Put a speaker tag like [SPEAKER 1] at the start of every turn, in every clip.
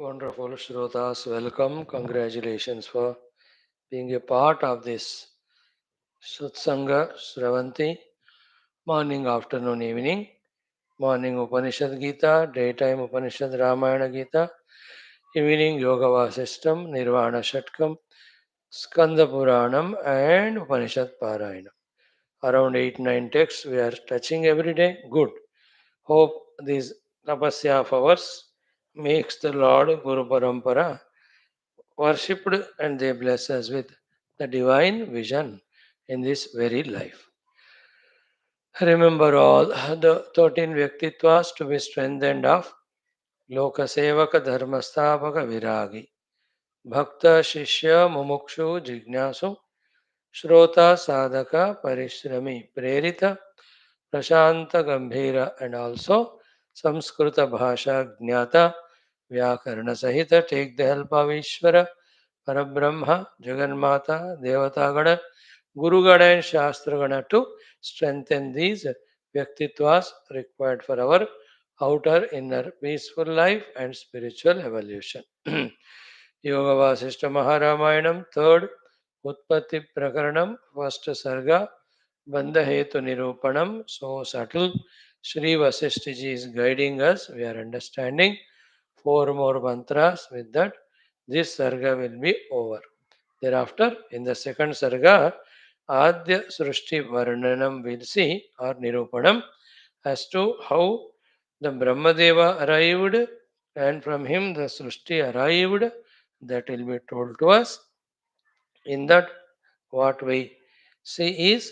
[SPEAKER 1] Wonderful Shrotas, welcome. Congratulations for being a part of this Satsanga Sravanti. Morning, afternoon, evening. Morning Upanishad Gita, daytime Upanishad Ramayana Gita, evening Yoga Vasistam, Nirvana Shatkam, Skanda Puranam, and Upanishad Parayana. Around 8 9 texts we are touching every day. Good. Hope this tapasya of ours makes the Lord Guru Parampara worshipped and they bless us with the divine vision in this very life. Remember all the 13 Vyaktitwas to be strengthened of Lokasevaka Dharmastapaka Viragi, Bhakta Shishya Mumukshu Jignasu, Shrota Sadhaka Parishrami Prerita, Prashanta Gambhira, and also Samskrita Bhasha Jnata Vyakarana Sahita. Take the help of Ishvara, Parabrahma, Jagannatha, Devatagana, Gurugana, and Shastragana to strengthen these Vyaktitwas required for our outer inner peaceful life and spiritual evolution. Yoga Vaashishtha Maharamayam, third Utpatthiprakaranam, first Sarga, Bandha Hethu Nirupanam, so subtle. Shri Vasishtha ji is guiding us. We are understanding four more mantras. With that, this Sarga will be over. Thereafter, in the second Sarga, Adya SRUSHTHI VARNANAM will see, or Nirupanam, as to how the Brahmadeva arrived and from him the Srushti arrived. That will be told to us. In that, what we see is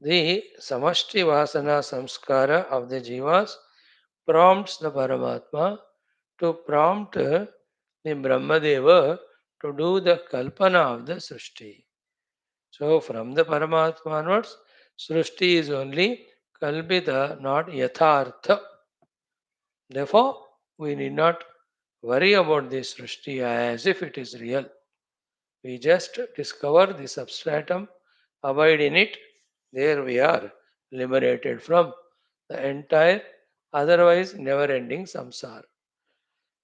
[SPEAKER 1] the Samashti Vasana Samskara of the Jivas prompts the Paramatma to prompt the Brahmadeva to do the Kalpana of the Srushti. So, from the Paramatma onwards, Srushti is only Kalpita, not Yathartha. Therefore, we need not worry about this Srushti as if it is real. We just discover the substratum, abide in it, there we are liberated from the entire, otherwise never ending samsara.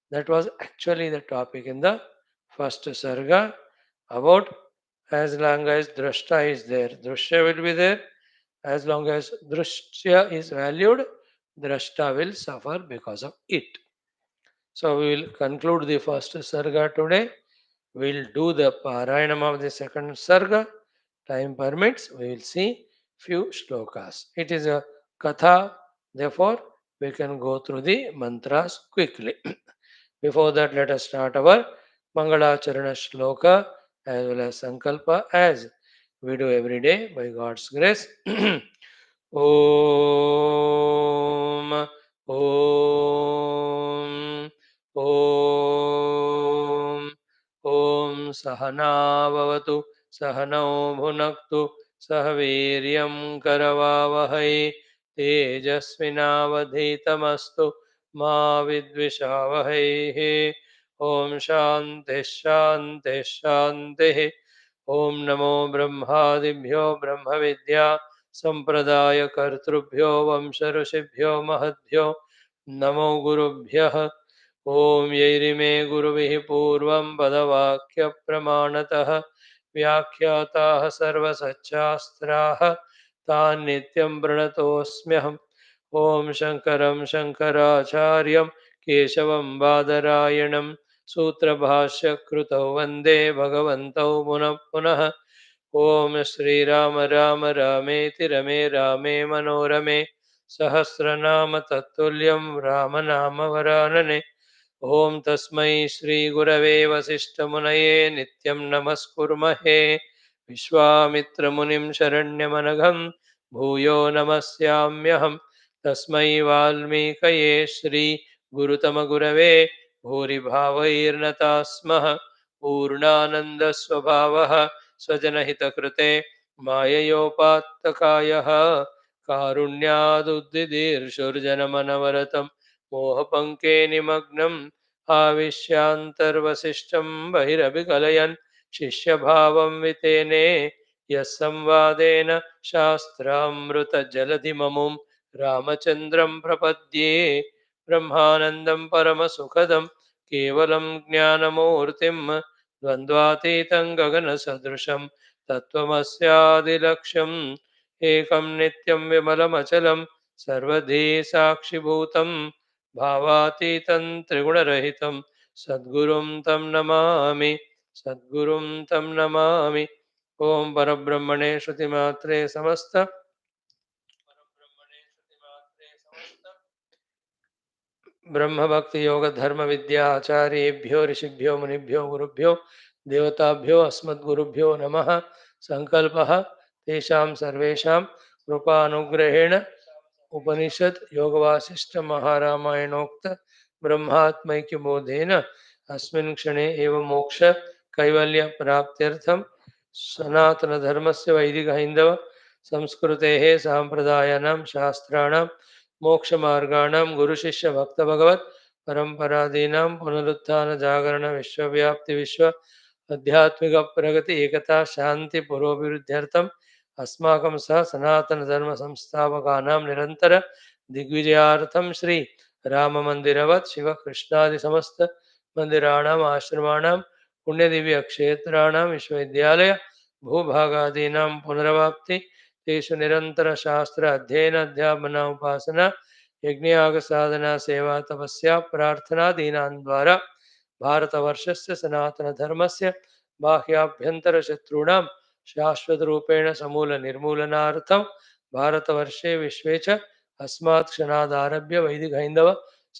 [SPEAKER 1] That was actually the topic in the first sarga about as long as drashta is there, drushya will be there. As long as drushya is valued, drashta will suffer because of it. So we will conclude the first sarga today. We'll do the Parayanam of the second Sarga. Time permits, we will see few shlokas. It is a Katha, therefore we can go through the mantras quickly. Before that, let us start our Mangalacharana shloka as well as Sankalpa as we do every day by God's grace. Om Om Om ॐ सहनाववतु सहनौ भुनक्तु सह वीर्यं करवावहै तेजस्विनावधीतमस्तु मा विद्विषावहैः ॐ शान्तिः शान्तिः शान्तिः ॐ नमो ब्रह्मादिभ्यो ब्रह्मविद्या सम्प्रदायकर्तृभ्यो वंशऋषिभ्यो महद्भ्यो नमो गुरुभ्यः ॐ यैरिमे गुरुभिः पूर्वं पदवाक्यप्रमाणतः व्याख्याताः सर्वसच्चास्त्राः तान् नित्यं प्रणतोऽस्म्यहम् ॐ शङ्करं शङ्कराचार्यं केशवं बादरायणं सूत्रभाष्यकृतौ वन्दे भगवन्तौ पुनः पुनः ॐ श्रीराम राम रामेति रमे रामे मनोरमे सहस्रनाम तत्तुल्यं रामनाम वरानने ॐ तस्मै श्रीगुरवे वसिष्ठमुनये नित्यं नमस्कुर्महे विश्वामित्रमुनिं शरण्यमनघं भूयो नमस्याम्यहं तस्मै वाल्मीकये श्रीगुरुतमगुरवे भूरिभावैर्नताः स्मः पूर्णानन्दस्वभावः स्वजनहितकृते माययोपात्तकायः कारुण्यादुद्दिदीर्षुर्जनमनवरतं मोहपङ्के निमग्नम् आविश्यान्तर्वसिष्ठं बहिरभिकलयन् शिष्यभावं वितेने यः संवादेन शास्त्रामृतजलधिममुं रामचन्द्रं प्रपद्ये ब्रह्मानन्दं परमसुखदं केवलं ज्ञानमूर्तिं द्वन्द्वातीतं गगनसदृशं तत्त्वमस्यादिलक्ष्यम् एकं नित्यं विमलमचलं सर्वधी साक्षिभूतं भावातीतं त्रिगुणरहितं सद्गुरुं तं नमामि सद्गुरुं तं नमामि। ओम परब्रह्मणे श्रुतिमात्रे समस्त ब्रह्म भक्ति योग धर्म विद्या आचार्येभ्यो ऋषिभ्यो मुनिभ्यो गुरुभ्यो देवताभ्यो अस्मद्गुरुभ्यो नमः। संकल्पः तेषां सर्वेषां कृपानुग्रहेण उपनिषद योग वासिष्ठ महारामायणोक्त ब्रह्मात्मैक्यबोधेन अस्मिन् क्षणे एव मोक्ष कैवल्य प्राप्त्यर्थं सनातन धर्मस्य वैदिक हैंदव संस्कृतेः साम्प्रदायानां शास्त्राणां मोक्षमार्गाणां गुरुशिष्य भक्त भगवत परंपरादीनां पुनरुत्थान जागरण विश्वव्याप्ति विश्व आध्यात्मिक प्रगति एकता शांति पुरोभिवृद्ध्यर्थम अस्माकं सह सनातन धर्म संस्थापकानां निरंतर दिग्विजयार्थं श्री राम मंदिरवत् शिव कृष्णादि समस्त मंदिराणाम् आश्रमाणां पुण्यदिव्य क्षेत्राणां विश्वविद्यालय भूभागादीनां पुनरवाप्ति तेषु निरंतर शास्त्र अध्ययन अध्यापना उपासना यज्ञयाग साधना सेवा तपस्या प्रार्थना दीनां द्वारा भारतवर्षस्य सनातन धर्मस्य बाह्याभ्यंतर शत्रूणां शाश्वत रूपेण समूल निर्मूलनार्थं भारतवर्षे विश्वे च अस्मात् क्षणादारभ्य वैदिक हैंदव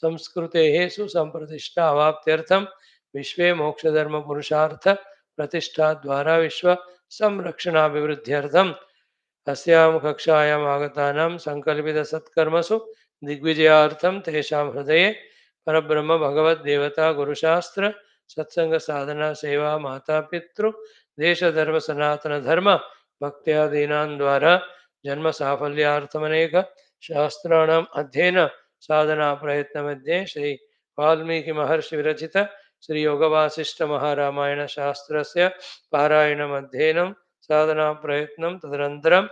[SPEAKER 1] संस्कृतेः सुसंप्रतिष्ठा अवाप्त्यर्थं विश्वे मोक्षधर्म पुरुषार्थ प्रतिष्ठा द्वारा विश्व संरक्षणाभिवृद्ध्यर्थं अस्यां कक्षायाम् आगतानां सङ्कल्पितसत्कर्मसु दिग्विजयार्थं तेषां हृदये परब्रह्म भगवद्देवता गुरुशास्त्र सत्संग साधना सेवा माता पितृ देश धर्म सनातन धर्म भक्त्यादीनां द्वारा जन्म साफल्यार्थमनेक शास्त्राणाम् अध्ययन साधना प्रयत्न मध्ये श्री वाल्मीकि महर्षि विरचित श्री योग वासिष्ठ महारामायण शास्त्रस्य पारायणम् अध्ययनं साधना प्रयत्नं तदनन्तरं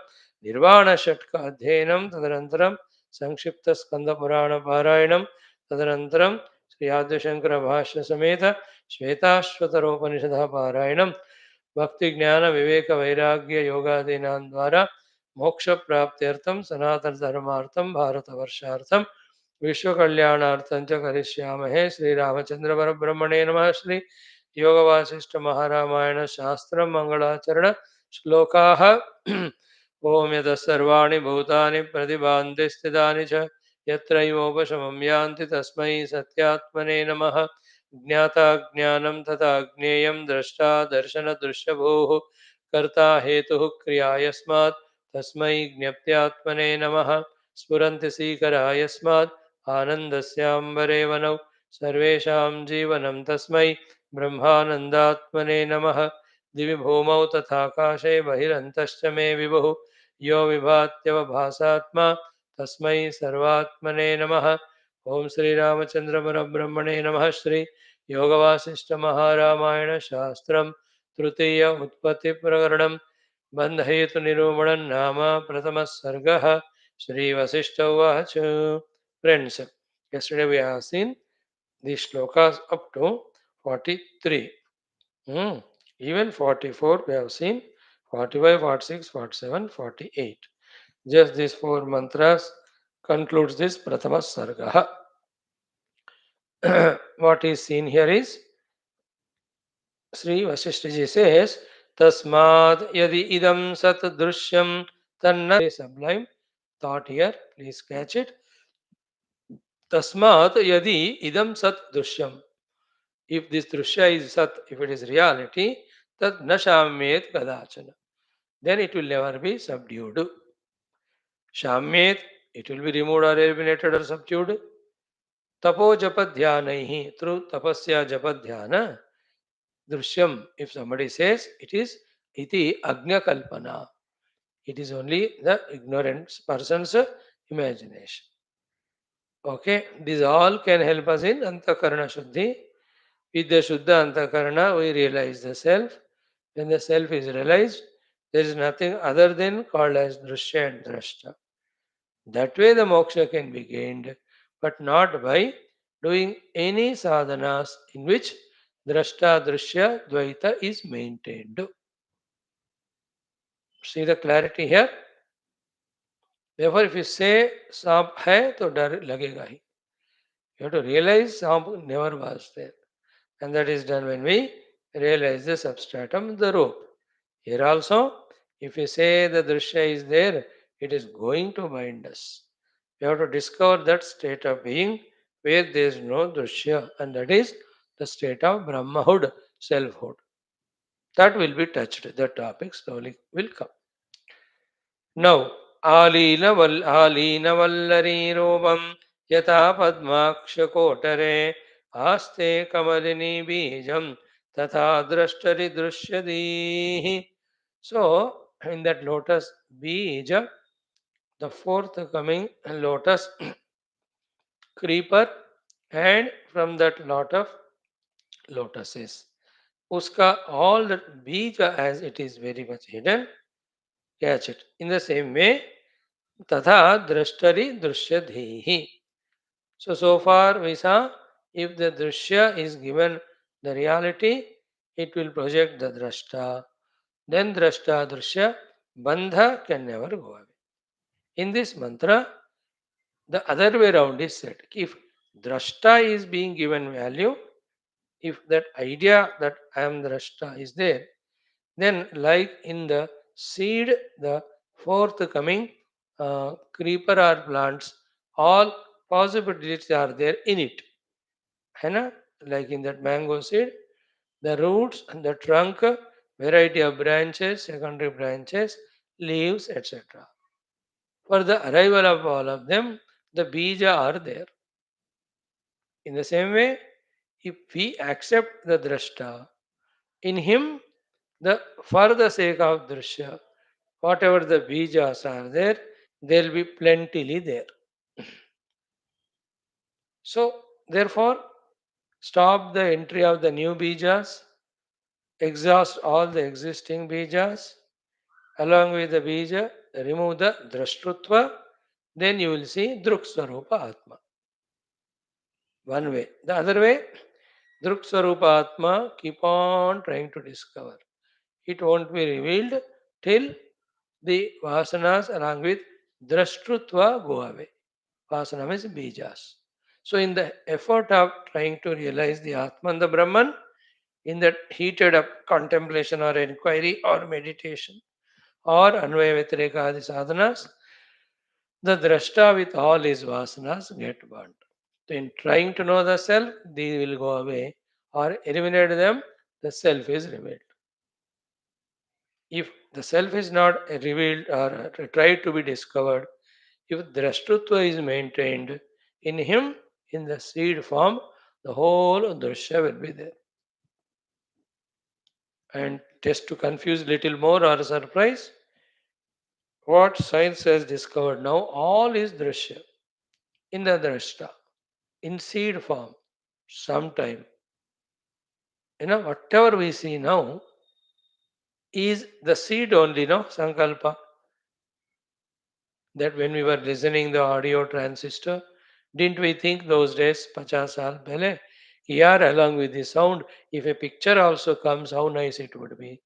[SPEAKER 1] निर्वाण षट्क अध्ययनं तदनन्तरं संक्षिप्त स्कंद पुराण पारायणं तदनन्तरं श्री आद्यशंकर भाष्य समेत श्वेताश्वतरोपनिषद पारायणं भक्ति ज्ञान विवेक वैराग्य योगादीनां द्वारा मोक्ष प्राप्त्यर्थं सनातन धर्मार्थं भारतवर्षार्थं विश्व कल्याणार्थं च करिष्यामहे। श्री रामचंद्र परब्रह्मणे नमः। श्री योग वासिष्ठ महारामायण शास्त्र मंगलाचरण श्लोकाः ओम यतः सर्वाणि भूतानि प्रतिभान्ति स्थितानि च यत्रैवोपशमं यान्ति तस्मै सत्यात्मने नमः। ज्ञाता ज्ञानं तथा ज्ञेयं द्रष्टा दर्शनदृश्यभूः कर्ता हेतुः क्रिया यस्मात् तस्मै ज्ञप्त्यात्मने नमः। स्फुरन्ति सीकरा यस्मात् आनन्दस्याम्बरे वनौ सर्वेषां जीवनं तस्मै ब्रह्मानन्दात्मने नमः। दिवि भूमौ तथाकाशे बहिरन्तश्च मे विभुः यो विभात्यवभासात्मा तस्मै सर्वात्मने नमः। ओम श्री रामचंद्र परब्रह्मणे नमः। श्री योग वासिष्ठ महारामायण शास्त्रम तृतीय उत्पत्ति प्रकरणम बंध हेतु निरूपण नाम प्रथम सर्ग श्री वशिष्ठ उवाच। Friends, yesterday we have seen the shlokas up to 43. Even 44 we have seen, 45, 46, 47, 48. Just these four mantras concludes this Prathama Sarga. What is seen here is Sri Vasishtha says, Tasmad yadi idam sat drishyam tanna. Sublime thought here, please catch it. Tasmat yadi idam sat drishyam. If this drishya is sat, if it is reality, tad nashamet kadachana. Then it will never be subdued. Shamet, it will be removed or eliminated or subdued. Tapo japadhyana, through tapasya japadhyana. Drishyam, if somebody says it is iti agnya kalpana, it is only the ignorant person's imagination. Okay, these all can help us in antakarana shuddhi. With the shuddha antakarana, we realize the self. When the self is realized, there is nothing other than called as drishya and drashta. That way the moksha can be gained, but not by doing any sadhanas in which drashta drishya dvaita is maintained. See the clarity here? Therefore, if you say सांप है तो डर लगेगा ही. You have to realize सांप never was there. And that is done when we realize the substratum, the rope. Here also, if you say the drishya is there, it is going to bind us. We have to discover that state of being where there is no drishya, and that is the state of Brahmahood, selfhood. That will be touched. The topic slowly will come. Now, आलीनवल्लरीरूपं यथा पद्माक्षकोटरे आस्ते कमलिनी बीजं तथा द्रष्टरि दृश्यदीः. So, in that lotus bija, the fourth coming lotus creeper, and from that lot of lotuses. Uska all that bija as it is very much hidden, catch it. In the same way, Tatha drashtari drishyadhihi. So far we saw if the drishya is given the reality, it will project the drashta. Then drashta drishya bandha can never go away. In this mantra, the other way around is said. If drashta is being given value, if that idea that I am drashta is there, then like in the seed, the forthcoming creeper or plants, all possibilities are there in it. है ना? Like in that mango seed, the roots and the trunk, variety of branches, secondary branches, leaves, etc. For the arrival of all of them, the bija are there. In the same way, if we accept the drashta, in him, for the sake of drishya, whatever the bijas are there, they'll be plentifully there. So, therefore, stop the entry of the new bijas, exhaust all the existing bijas, along with the bija, remove the drashtrutva, then you will see druksvarupa atma. One way. The other way, druksvarupa atma, keep on trying to discover. It won't be revealed till the vasanas along with drashtrutva go away. Vasana means bijas. So, in the effort of trying to realize the Atman, the Brahman, in that heated up contemplation or inquiry or meditation or Anvaya Vyatireka Adi sadhanas, the drashta with all his vasanas get burnt. So, in trying to know the self, these will go away or eliminate them, the self is revealed. If the self is not revealed or tried to be discovered, if drashtutva is maintained in him in the seed form, the whole drishya will be there. And just to confuse little more or surprise, what science has discovered now, all is drishya in the drashta, in seed form, sometime. Whatever we see now is the seed only, no? Sankalpa. That when we were listening the audio transistor, didn't we think those days, 50 saal pehle, here along with the sound, if a picture also comes, how nice it would be.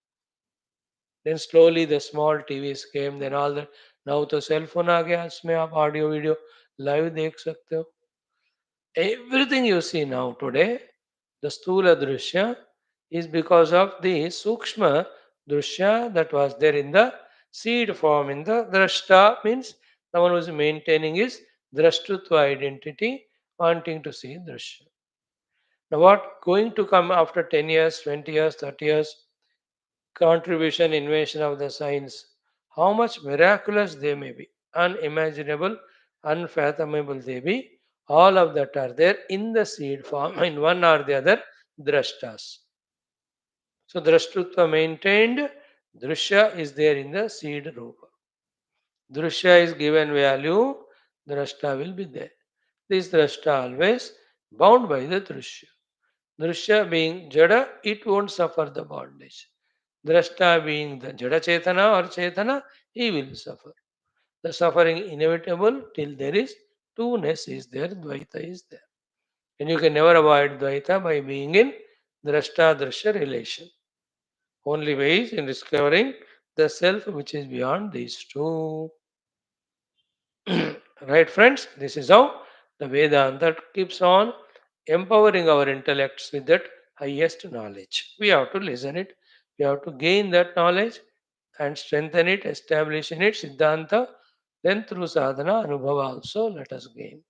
[SPEAKER 1] Then slowly the small TVs came, then all the, now तो cell phone आ गया, इसमें आप audio video live देख सकते हो. Everything you see now today, the stula drishya, is because of the sukshma drishya that was there in the seed form. In the drashta means the one who is maintaining his drashtutva identity, wanting to see drishya. Now, what going to come after 10 years, 20 years, 30 years, contribution, invention of the science, how much miraculous they may be, unimaginable, unfathomable they be, all of that are there in the seed form in one or the other drashtas. So drashtutva maintained, drishya is there in the seed rupa. Drishya is given value, drashta will be there. This drashta always bound by the drishya. Drishya being jada, it won't suffer the bondage. Drashta being the jada chetana or chetana, he will suffer. The suffering inevitable till there is two-ness is there, dvaita is there. And you can never avoid Dvaita by being in Drashta-Drashya relation. Only way is in discovering the self which is beyond these two. Right, friends? This is how the Vedanta keeps on empowering our intellects with that highest knowledge. We have to listen it, we have to gain that knowledge and strengthen it, establish in it Siddhanta, then through sadhana, Anubhava also let us gain.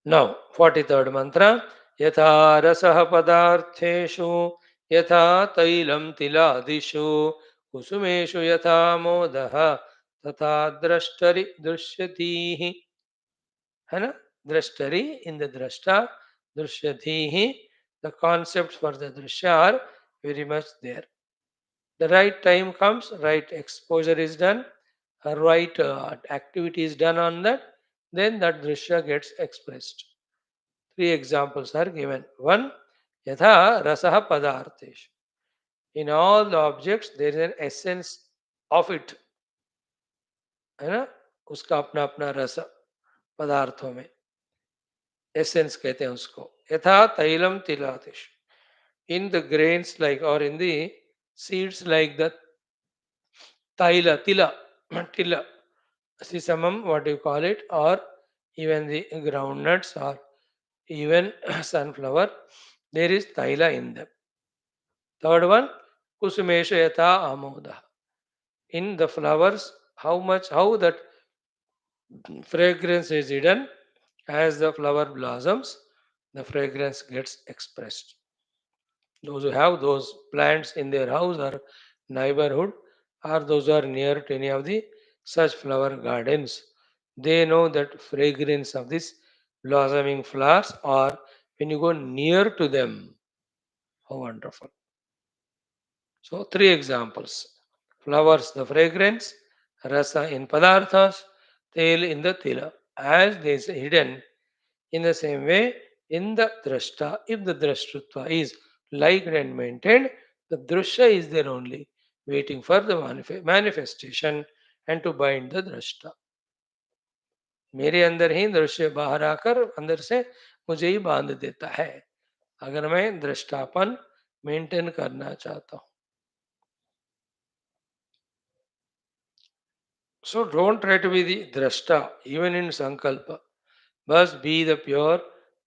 [SPEAKER 1] Now, 43rd mantra. Yatha rasaha padartheshu yatha tailam tiladishu kusumeshu yatha modaha तथा द्रष्टरि दृश्यति है ना द्रष्टरि in the drashta दृश्यति the concepts for the drishya are very much there. The right time comes, right exposure is done, a right activity is done on that, then that drishya gets expressed. Three examples are given. One, yatha rasaha padarthesh. In all the objects there is an essence of it, है ना उसका अपना अपना रस पदार्थों में essence कहते हैं उसको यथा तैलम तिलातिश in the grains like or in the seeds like the taila tila tila sesamum what you call it or even the groundnuts or even sunflower there is taila in them. Third one kusumesha yatha amoda in the flowers how that fragrance is hidden as the flower blossoms the fragrance gets expressed. Those who have those plants in their house or neighborhood or those who are near to any of the such flower gardens, they know that fragrance of this blossoming flowers or when you go near to them, how wonderful. So three examples. Flowers, the fragrance, rasa in padarthas, tail in the tila. As they is hidden in the same way, in the drashta, if the drashtutva is liked and maintained, the drashya is there only, waiting for the manifestation and to bind the drashta. मेरे अंदर ही दृश्य बाहर आकर अंदर से मुझे ही बांध देता है अगर मैं दृष्टापन मेंटेन करना चाहता हूं. So don't try to be the drashta even in sankalpa. Must be the pure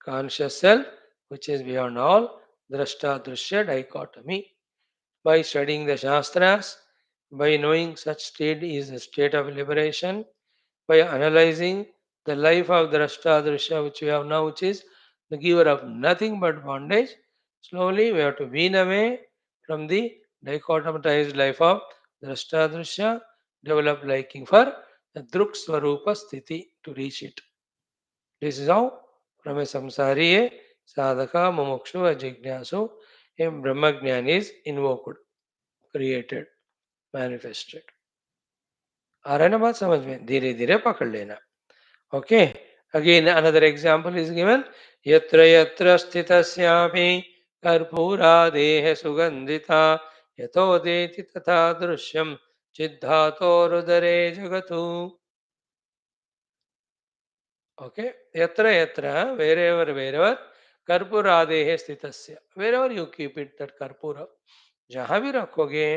[SPEAKER 1] conscious self which is beyond all drashta drishya dichotomy. By studying the Shastras, by knowing such state is a state of liberation, by analyzing the life of Drashta Drishya which we have now, which is the giver of nothing but bondage, slowly we have to wean away from the dichotomatized life of Drashta Drishya, develop liking for the Druk Swarupa Sthiti to reach it. This is how from a samsari, sadhaka, mumukshu, a jignasu, a brahmagyan is invoked, created, manifested. आ रहा है ना बात समझ में धीरे धीरे पकड़ लेना okay again another example is given यत्र यत्र स्थितस्यापि कर्पूरादेः सुगन्धिता यतोदेति तथा दृश्यं चिद्धातोरुदरे जगतु ओके यत्र यत्र wherever कर्पूरादेः स्थितस्य wherever you keep it that कर्पूर जहां भी रखोगे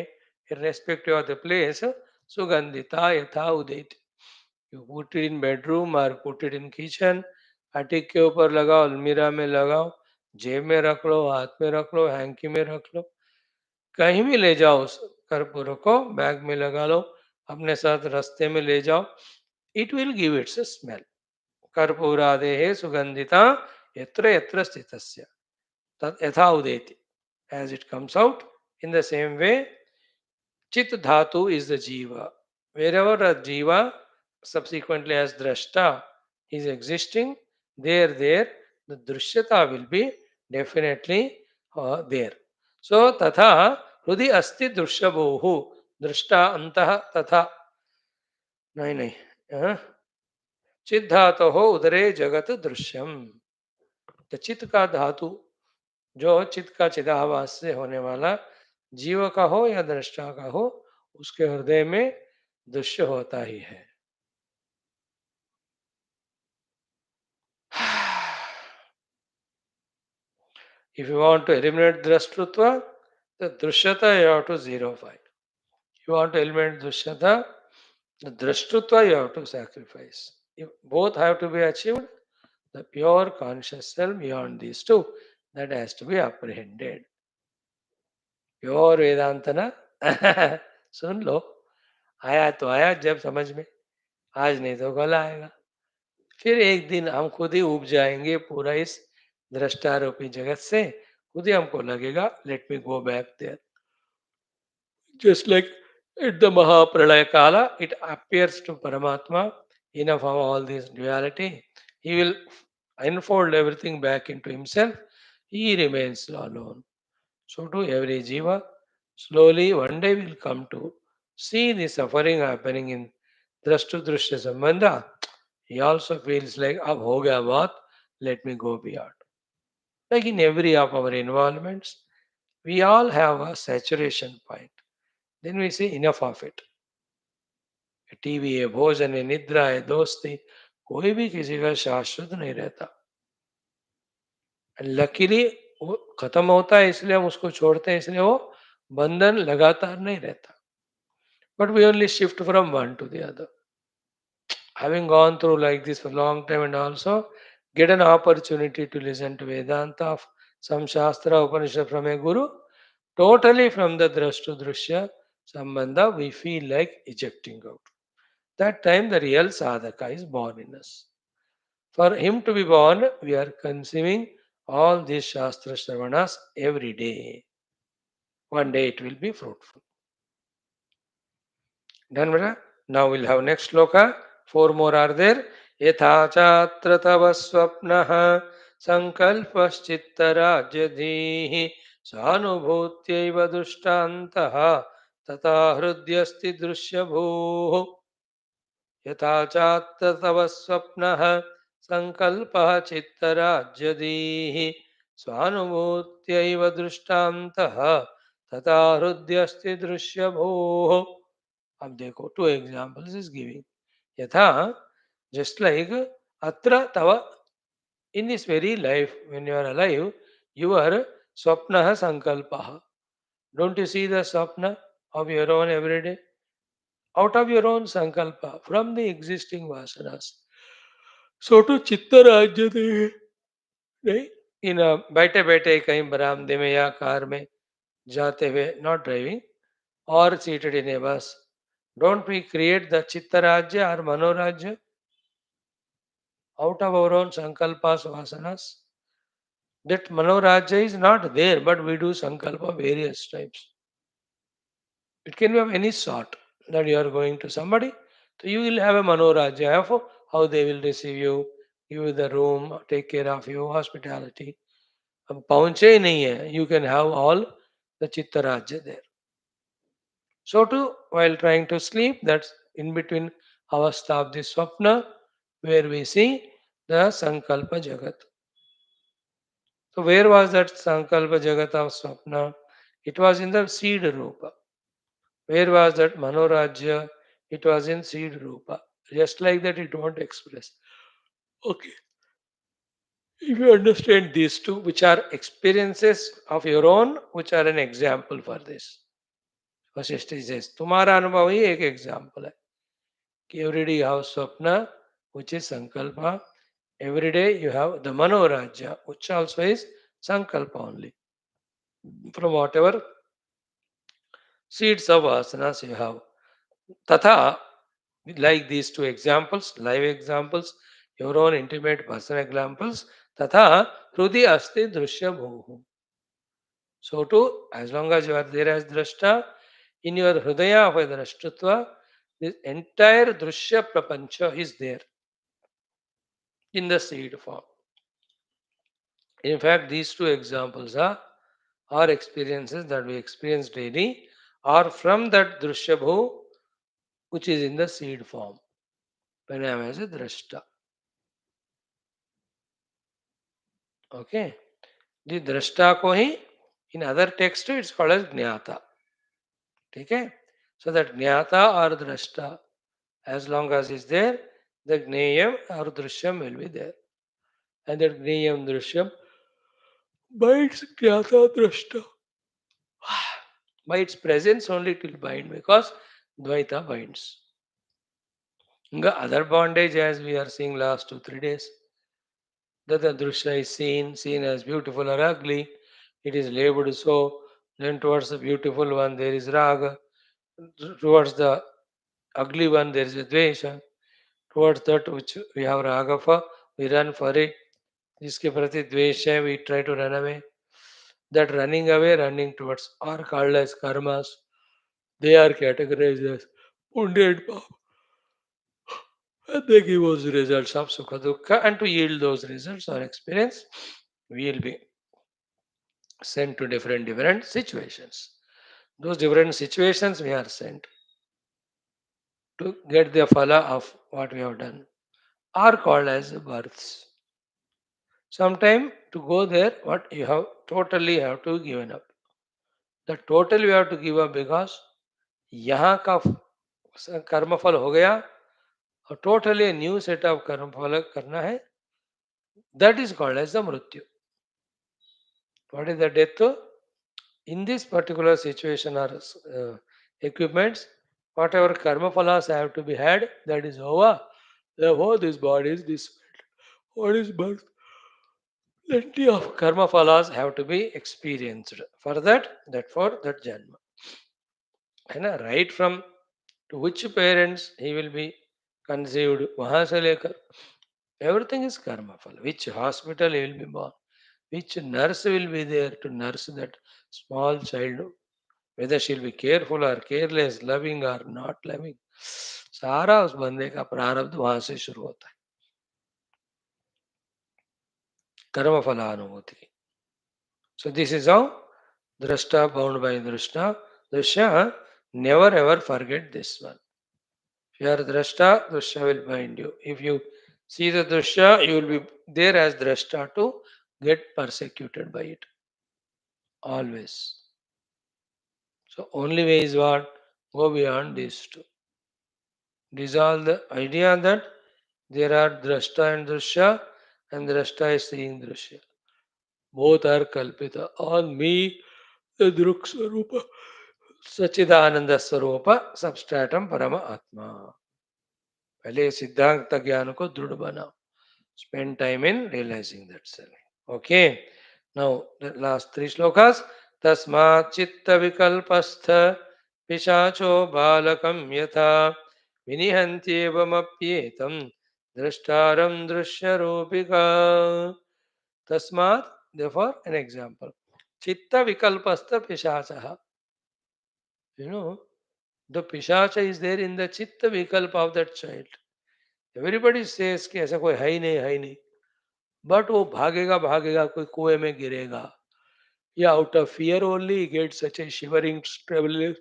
[SPEAKER 1] irrespective of the place sugandhita yatha udait you put it in bedroom or put it in kitchen अटिक के ऊपर लगाओ अलमीरा में लगाओ जेब में रख लो हाथ में रख लो हैंकी में रख लो कहीं भी ले जाओ उस कर्पूर को बैग में लगा लो अपने साथ रास्ते में ले जाओ it will give its smell कर्पूरादेः सुगंधिता यत्र यत्र स्थितस्य तत् यथा उदेति as it comes out in the same way Chit Dhatu is the Jiva. Wherever a Jiva subsequently as Drashta is existing, there the Drishyata will be definitely there. So Tatha Hrudi Asti Drishyabhohu Drishta Antaha Tatha. नहीं नहीं चित धातु हो उदरे जगत दृश्यम तो चित्त का धातु जो चित्त का चिदाभास से होने वाला जीव का हो या दृष्टा का हो उसके हृदय में दृश्य होता ही है If you want to eliminate drashtutva, the drishyata you have to zerify. If you want to eliminate drishyata, the drashtutva you have to sacrifice. If both have to be achieved, the pure conscious self beyond these two, that has to be apprehended. Pure Vedanta ना सुन लो, आया तो आया जब समझ में, आज नहीं तो कल आएगा। फिर एक दिन हम खुद ही उब जाएंगे पूरा इस दृष्टारोपी जगत से, खुद ही हमको लगेगा let me go back there. Just like at the Mahapralaya Kala, it appears to Paramatma, enough of all this duality, he will unfold everything back into himself, he remains alone. So to every jiva, slowly one day will come to see the suffering happening in Drashtu Drishya Sambandha. He also feels like, Ab ho gaya baat, let me go beyond. Like in every of our involvements, we all have a saturation point. Then we say enough of it. TV है, भोजन है, निद्रा है, दोस्ती, कोई भी किसी का शाश्वत नहीं रहता। लकीली वो खत्म होता है इसलिए हम उसको छोड़ते हैं, इसलिए वो बंधन लगातार नहीं रहता। But we only shift from one to the other. Having gone through like this for a long time and also get an opportunity to listen to Vedanta of some Shastra Upanishad from a Guru, totally from the Drashtu Drishya Sambandha, we feel like ejecting out. That time the real sadhaka is born in us. For him to be born, we are consuming all these Shastra Shravanas every day. One day it will be fruitful. Done, brother? Now we'll have next sloka. Four more are there. Yatha chatra tava swapnaha sankalpaschittarajyadhihi svanubhutyaiva dushtantaha tata hrudyasti drishyabhuh. यथा चात्र तव स्वप्नः संकल्पः चित्तराज्यदीः स्वानुभूत्यैव दृष्टान्तः तथा हृद्यस्ति दृश्यभूः. अब देखो, two examples is giving. यथा, just like अत्र तव, in this very life when you are alive, your swapnah sankalpah. Don't you see the swapna of your own every day? Out of your own sankalpa, from the existing vasanas. So to chitta राज्य दे, नहीं, इन बैठे बैठे कहीं बरामदे में या car में जाते हुए, नॉट ड्राइविंग, और सीटेड इन ए बस, don't we create the chitta rajya or manorajya out of our own sankalpas vasanas? That manorajya is not there, but we do sankalpa various types. It can be of any sort, that you are going to somebody, so you will have a manorajya of how they will receive you, give you the room, take care of you, hospitality. अब पहुंचे ही नहीं है, you can have all the chitta rajya there. So too, while trying to sleep, that's in between avastha of the swapna, where we see the sankalpa jagat. So where was that sankalpa jagat of swapna? It was in the seed rupa. Where was that manorajya? It was in seed rupa. Just like that, it won't express. Okay. If you understand these two, which are experiences of your own, which are an example for this. Vashishtha says, तुम्हारा अनुभव ही एक example है कि every day you have swapna, which is sankalpa. Every day you have the manorajya, which also is sankalpa only. From whatever seeds of asanas you have. Tatha, like these two examples, live examples, your own intimate personal examples, tatha hrudi asti drushya bhuhu. So too, as long as you are there as drashta, in your hridaya of a drashtutva, this entire drushya prapancha is there in the seed form. In fact, these two examples are experiences that we experience daily, are from that drushya bhu, which is in the seed form, when I am as a drashta. Okay. The drashta ko hi, in other text, it's called as jnata. Okay. So that jnata or drashta, as long as is there, the gneyam or drishyam will be there. And that gneyam drishyam Binds Jnata Drashta. By its presence only it will bind because Dvaita binds. The other bondage, as we are seeing last 2 3 days, that the Drishya is seen as beautiful or ugly. It is labeled so. Then towards the beautiful one there is Raga. Towards the ugly one there is a Dvesha. Towards that which we have Raga for, we run for it. जिसके प्रति द्वेष है, we try to run away. That running away, running towards are called as karmas. They are categorized as punya and papa. And they give us results of sukha dukkha. And to yield those results or experience, we will be sent to different situations. Those different situations we are sent to get the phala of what we have done are called as births. Sometime to go there, what you have totally have to given up. The total we have to give up because यहाँ का कर्मफल हो गया और totally new set of कर्मफल करना है. That is called as the mrityu. What is the death? In this particular situation or equipments, whatever karma phalas have to be had, that is over. Therefore, this body is this. What is birth? Plenty of karma phalas have to be experienced. For that for that janma. And right from to which parents he will be conceived, वहाँ से लेकर everything is karma phala. Which hospital he will be born, which nurse will be there to nurse that small child, whether she'll be careful or careless, loving or not loving, सारा उस बंदे का प्रारब्ध वहां से शुरू होता है. कर्म फलानुभूति. So this is how drashta bound by drashta. Drashya, never ever forget this one. If you are drashta, drashya will bind you. If you see the drashya, you will be there as drashta to get persecuted by it. Always. So only way is what? Go beyond these two. Dissolve the idea that there are drashta and drashya, and drashta is seeing drashya. Both are kalpita. All me, the druk swarupa, सच्चिदानंद स्वरूप substratum परम आत्मा. पहले सिद्धांत ज्ञान को दृढ़ बनाओ. Spend time in realizing that self. Okay. Now the last 3 shlokas. Tasmat chitta vikalpastha पिशाचो बालकं यथा विनिहन्त्येवमप्येतं द्रष्टारं दृश्यरूपिका. तस्मात्, therefore, an example. Chitta vikalpastha pishachaha. You know, the pishacha is there in the chitta vikalpa of that child. Everybody says कि ऐसा कोई है ही नहीं. But वो भागेगा भागेगा कोई कुएं में गिरेगा. Yeah, out of fear only he gets such a shivering, tremblings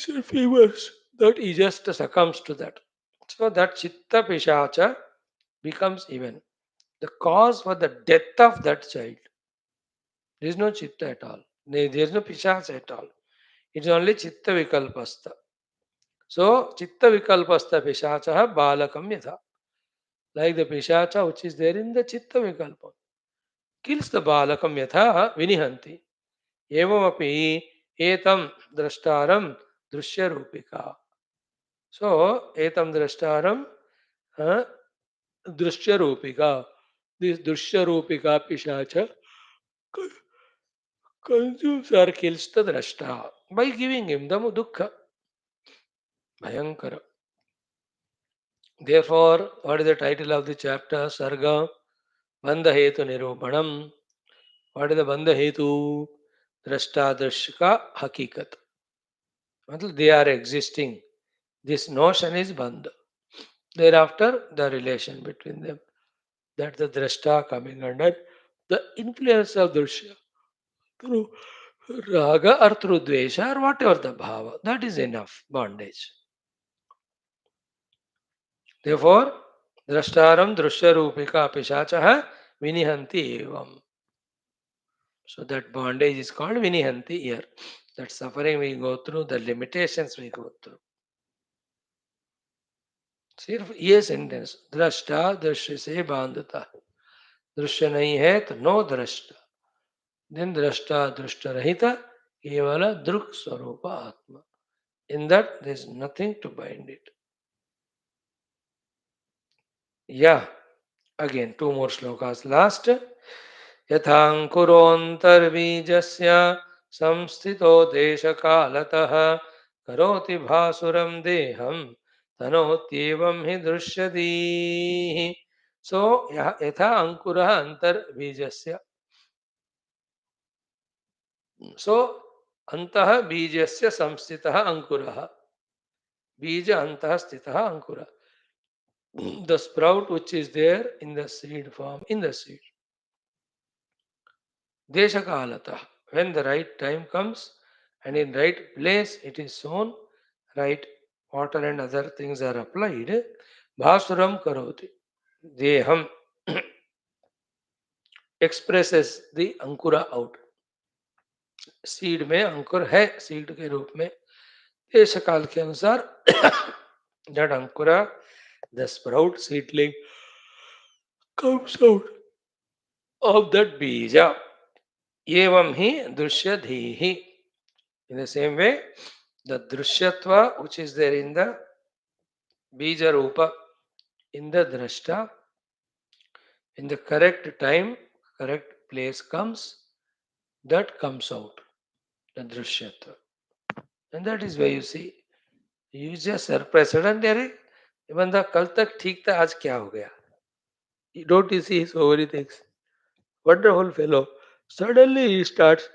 [SPEAKER 1] and fevers that he just succumbs to that. So that chitta pishacha becomes even the cause for the death of that child. There is no chitta at all. There is no pishacha at all. It is only chitta vikalpastha. So chitta vikalpastha pishacha balakam yatha. Like the pishacha which is there in the chitta vikalpa kills the balakam yatha vinihanti. Evamapi etam drashtaram drushya rupika. So etam drashtaram drushya rupika. This drushya rupika pishacha consumes or kills the drashta by giving him the dukkha. Bhayankara. Therefore, what is the title of the chapter? Sarga Bandha Hetu Nirupanam. What is the Bandha Hetu? Drashta Drashka Hakikat. They are existing. This notion is bandha. Thereafter, the relation between them. That the drashta coming under the influence of drashya through raga or through dvesha or whatever the bhava. That is enough bondage. Therefore, drashtaram drushya rupika pishachaha vinihanti evam. So that bondage is called vinihanti here. That suffering we go through, the limitations we go through. सिर्फ ये sentence दृष्टा दृश्य से बांधता. दृश्य नहीं है तो नो दृष्टा, दिन दृष्टा दृष्ट रहित केवल दृक् स्वरूप आत्मा. In that there is nothing to bind it. Yeah, again two more shlokas last. यथाङ्कुरोऽन्तर्बीजस्य संस्थितो देशकालतः करोति भासुरं देहं तनोत्येवं हि दृश्यति. सो यथा अंकुरः अंतर्बीजस्य, सो अंतः बीजस्य संस्थितः अंकुरः, बीज अंतः स्थितः अंकुरः, the sprout which is there in the seed form, in the seed. Deshakalata, when the right time comes and in right place it is sown, right water and other things are applied, Bhasuram Karoti. Deham expresses the Ankura out. Seed में अंकुर है seed के रूप में, देश काल के अनुसार that Ankura, the sprout seedling comes out of that bija. Evam hi drishyadhihi. In the same way, the drishyatva which is there in the bija rupa, in the drashta, in the correct time, correct place comes, that comes out, the drishyatva. And that is why you see, you just surprise. Suddenly, even the kal tak theek tha, aaj kya ho gaya? Don't you see so many things? Wonderful fellow. Suddenly he starts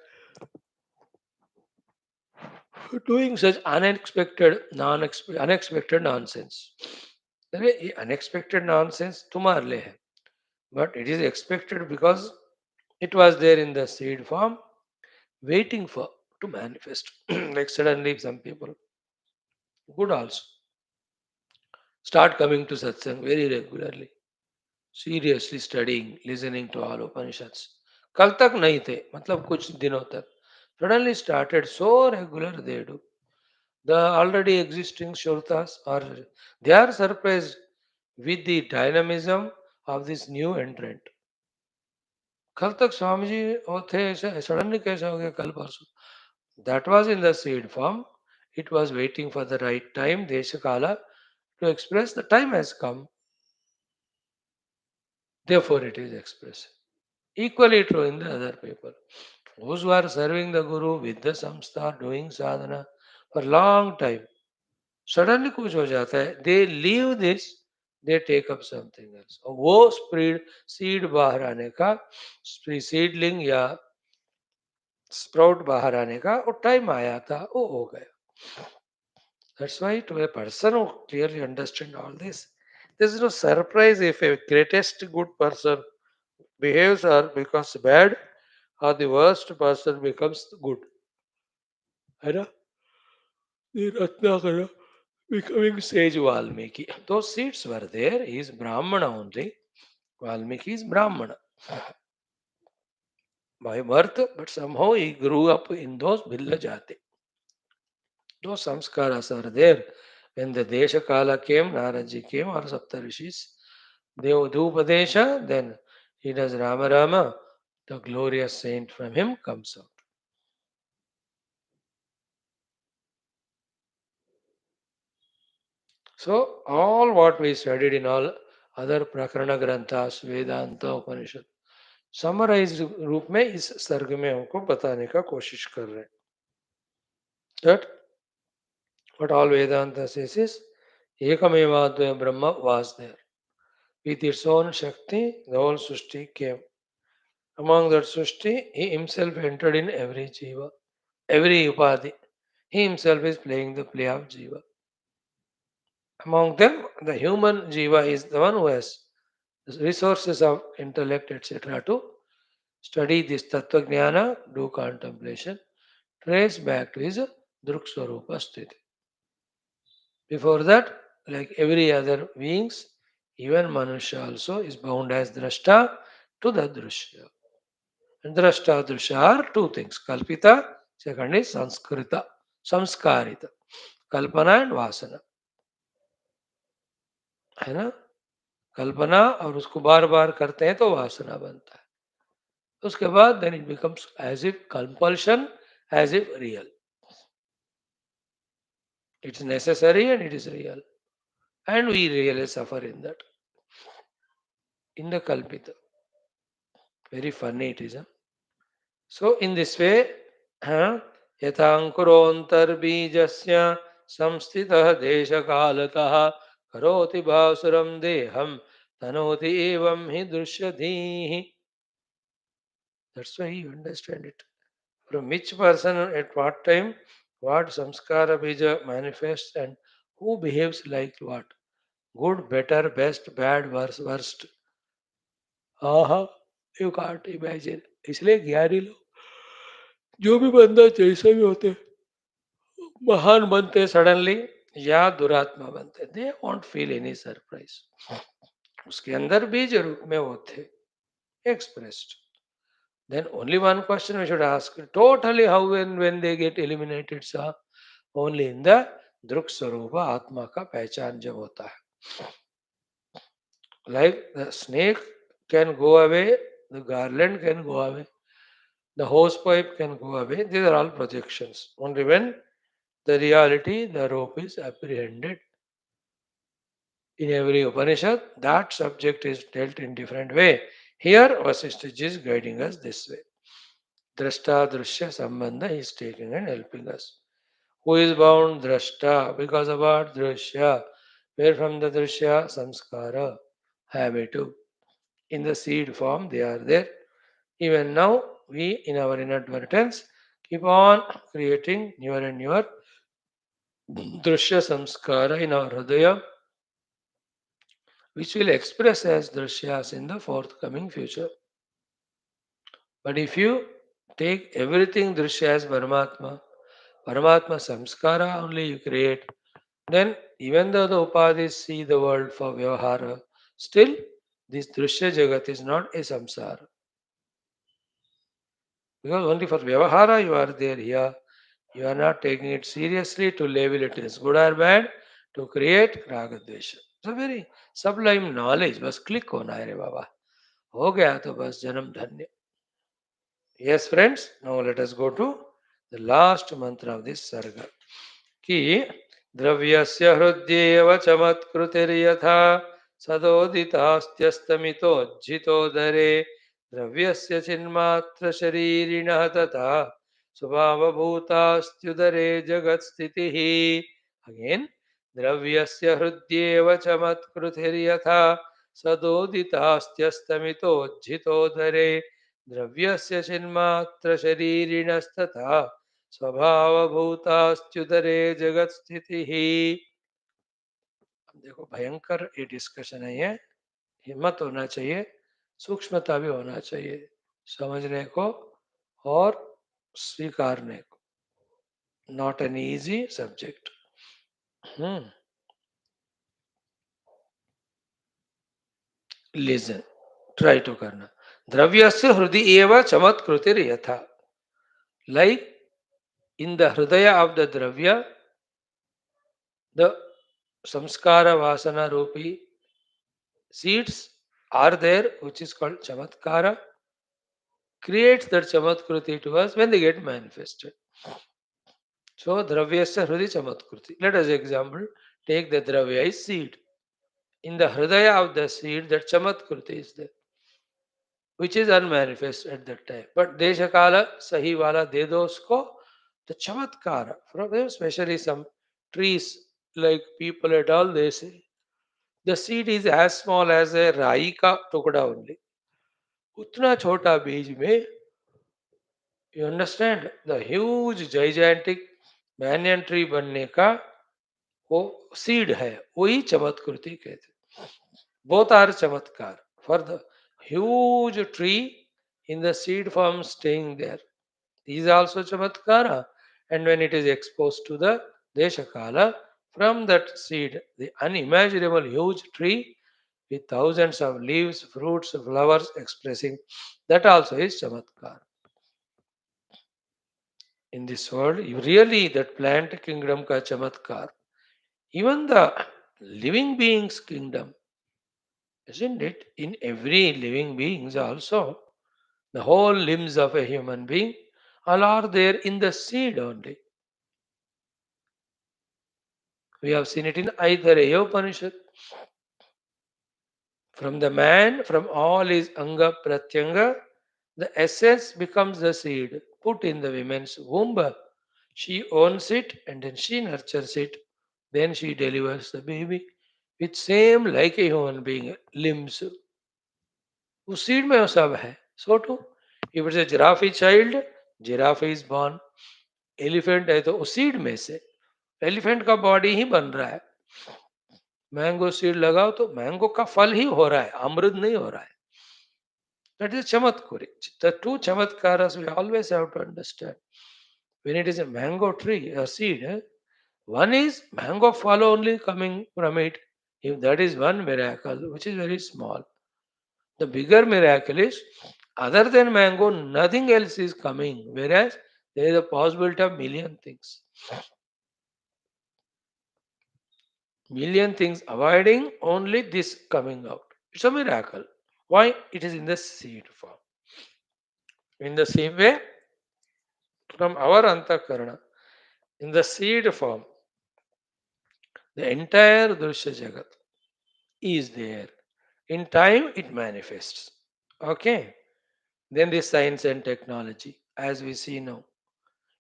[SPEAKER 1] doing such unexpected nonsense. अरे unexpected nonsense तुम्हारे लिए है, but it is expected because it was there in the seed form, waiting for to manifest. Like suddenly some people good also start coming to satsang very regularly, seriously studying, listening to all Upanishads. कल तक नहीं थे, मतलब कुछ दिनों तक. Suddenly started so regular they do. The already existing Shrutas are, they are surprised with the dynamism of this new entrant. कल तक स्वामी जी वो थे ऐसे, सडनली कैसे हो गया कल परसों? That was in the seed form. It was waiting for the right time, Desha Kala, to express. The time has come. Therefore, it is expressed. Equally true in the other people. Those who are serving the Guru with the samstha, doing sadhana for long time, suddenly कुछ हो जाता है, they leave this, they take up something else. और वो spread seed बाहर आने का, seedling या स्प्राउट बाहर आने का वो टाइम आया था, वो हो गया. That's why to a person who clearly understand all this, there is no surprise if a greatest good person behaves or becomes bad, or the worst person becomes good. है ना? ये Ratnakar becoming sage Valmiki. Those seeds were there. He is Brahmana only. Valmiki is Brahmana by birth, but somehow he grew up in those Billa Jati. Those samskaras are there. When the Desha Kala came, Naraji came, or Saptarishis, Devadupadesha, then he does Rama Rama, the glorious saint from him comes out. So, all what we studied in all other Prakarana Granthas, Vedanta, Upanishad, summarise रूप में इस सर्ग में हमको बताने का कोशिश कर रहे हैं. That what all Vedanta says is Ekamevadvaya Brahma was there. With its own Shakti, the whole Srushti came. Among that Srushti, he himself entered in every Jiva, every Upadhi. He himself is playing the play of Jiva. Among them, the human Jiva is the one who has resources of intellect, etc. to study this Tattva Jnana, do contemplation, trace back to his Drukswarupa sthiti. Before that, like every other beings, even Manusha also is bound as Drashta to the Drushya. And Drashta, Drusha are two things. Kalpita, second is Sanskrita, Samskarita. Kalpana and Vasana. है ना? कल्पना और उसको बार बार करते हैं तो वासना बनता है. उसके बाद then it becomes as if compulsion, as if real. It's necessary and it is real. And we really suffer in that. In the kalpita. Very funny it is. Huh? So in this way, huh, यथाङ्कुरोऽन्तर्बीजस्य संस्थितः देशकालतः करोति भासुरं देहं तनोति एवं हि दृश्यधीः. That's why you understand it. From which person at what time, what samskara bija manifests and who behaves like what. Good, better, best, bad, worse, worst. हाँ, you can't imagine. इसलिए ज्ञानी लोग जो भी बंदा जैसे भी होते महान बनते सडनली या दुरात्मा बनते, they want feel any surprise. उसके अंदर बीज रूप में वो थे expressed. Then only one question we should ask: totally how and when they get eliminated, sir? Only in the druk swarupa atma का पहचान जब होता है. Like the snake can go away, the garland can go away, the hose pipe can go away. These are all projections. Only when the reality, the rope is apprehended. In every Upanishad, that subject is dealt in different way. Here, Vasishtha is guiding us this way. Drashta Drushya Sambandha is taking and helping us. Who is bound? Drashta. Because of what? Drushya. Where from the Drushya? Samskara. Habitu. In the seed form, they are there. Even now, we, in our inadvertence, keep on creating newer and newer Drushya Samskara in our Hridaya, which will express as Drishyas in the forthcoming future. But if you take everything Drishya as Paramatma, Paramatma Samskara only you create, then even though the Upadhis see the world for Vyavahara, still this Drishya Jagat is not a Samsara. Because only for Vyavahara you are there here. You are not taking it seriously to label it as good or bad, to create Ragadvesha. It's a very sublime knowledge. बस click होना है रे बाबा. हो गया तो बस जन्म धन्य. Yes, friends, now let us go to the last mantra of this sarga. कि द्रव्यस्य हृद्येव चमत्कृतिर्यथा सदोदितास्त्यस्तमितोज्झितोदरे द्रव्यस्य चिन्मात्रशरीरिणः तथा स्वभावभूतास्त्युदरे जगत्स्थितिः. अगेन, द्रव्यस्य हृद्येव चमत्कृतिर्यथा सदोदितास्त्यस्तमितोज्झितोदरे द्रव्यस्य चिन्मात्रशरीरिणस्तथा स्वभावभूतास्त्युदरे जगत स्थिति ही. देखो भयंकर ये डिस्कशन है. ये हिम्मत होना चाहिए, सूक्ष्मता भी होना चाहिए समझने को और स्वीकारने को. Not an easy subject. Listen, try to करना. द्रव्यस्य हृदय एव चमत्कृतिर यथा. Like in the hridaya of the dravya, the samskara vasana rupi seeds are there, which is called chamatkara, creates that chamatkruti to us when they get manifested. So dravyasya hrudi chamatkruti. Let us example, take the dravya is seed. In the hridaya of the seed, that chamatkruti is there, which is unmanifest at that time. But deshakala sahi wala de do usko, the chamatkara, from especially some trees like people at all, they say the seed is as small as a राई का टुकड़ा only. उतना छोटा बीज में, you understand, the huge gigantic banyan tree बनने का वो सीड है, वही चमत्कृति कहते. both are chamatkar. For the huge tree in the seed form staying there, is also chamatkara. And when it is exposed to the deshakala, from that seed, the unimaginable huge tree with thousands of leaves, fruits, flowers expressing, that also is chamatkar. In this world, really that plant kingdom ka chamatkar. Even the living beings kingdom, isn't it? In every living beings also, the whole limbs of a human being, all are there in the seed only. We have seen it in Aitareya Upanishad. From the man, from all his anga pratyanga, the essence becomes the seed put in the woman's womb. She owns it and then she nurtures it. Then she delivers the baby with same like a human being limbs. उस seed में वो सब है. So too, if it's a giraffe child, giraffe is born. Elephant है तो उस seed में से एलिफेंट का बॉडी ही बन रहा है. मैंगो सीड लगाओ तो मैंगो का फल ही हो रहा है, अमृत नहीं हो रहा है. That is chamatkari. The two chamatkaras we always have to understand. When it is a mango tree, a seed, one is mango fall only coming from it. If that is one miracle, which is very small. The bigger miracle is, other than mango, nothing else is coming. Whereas there is a possibility of million things. Million things avoiding, only this coming out. It's a miracle. Why? It is in the seed form. In the same way, from our antakarana, in the seed form, the entire Drishya Jagat is there. In time, it manifests. Okay? Then the science and technology, as we see now.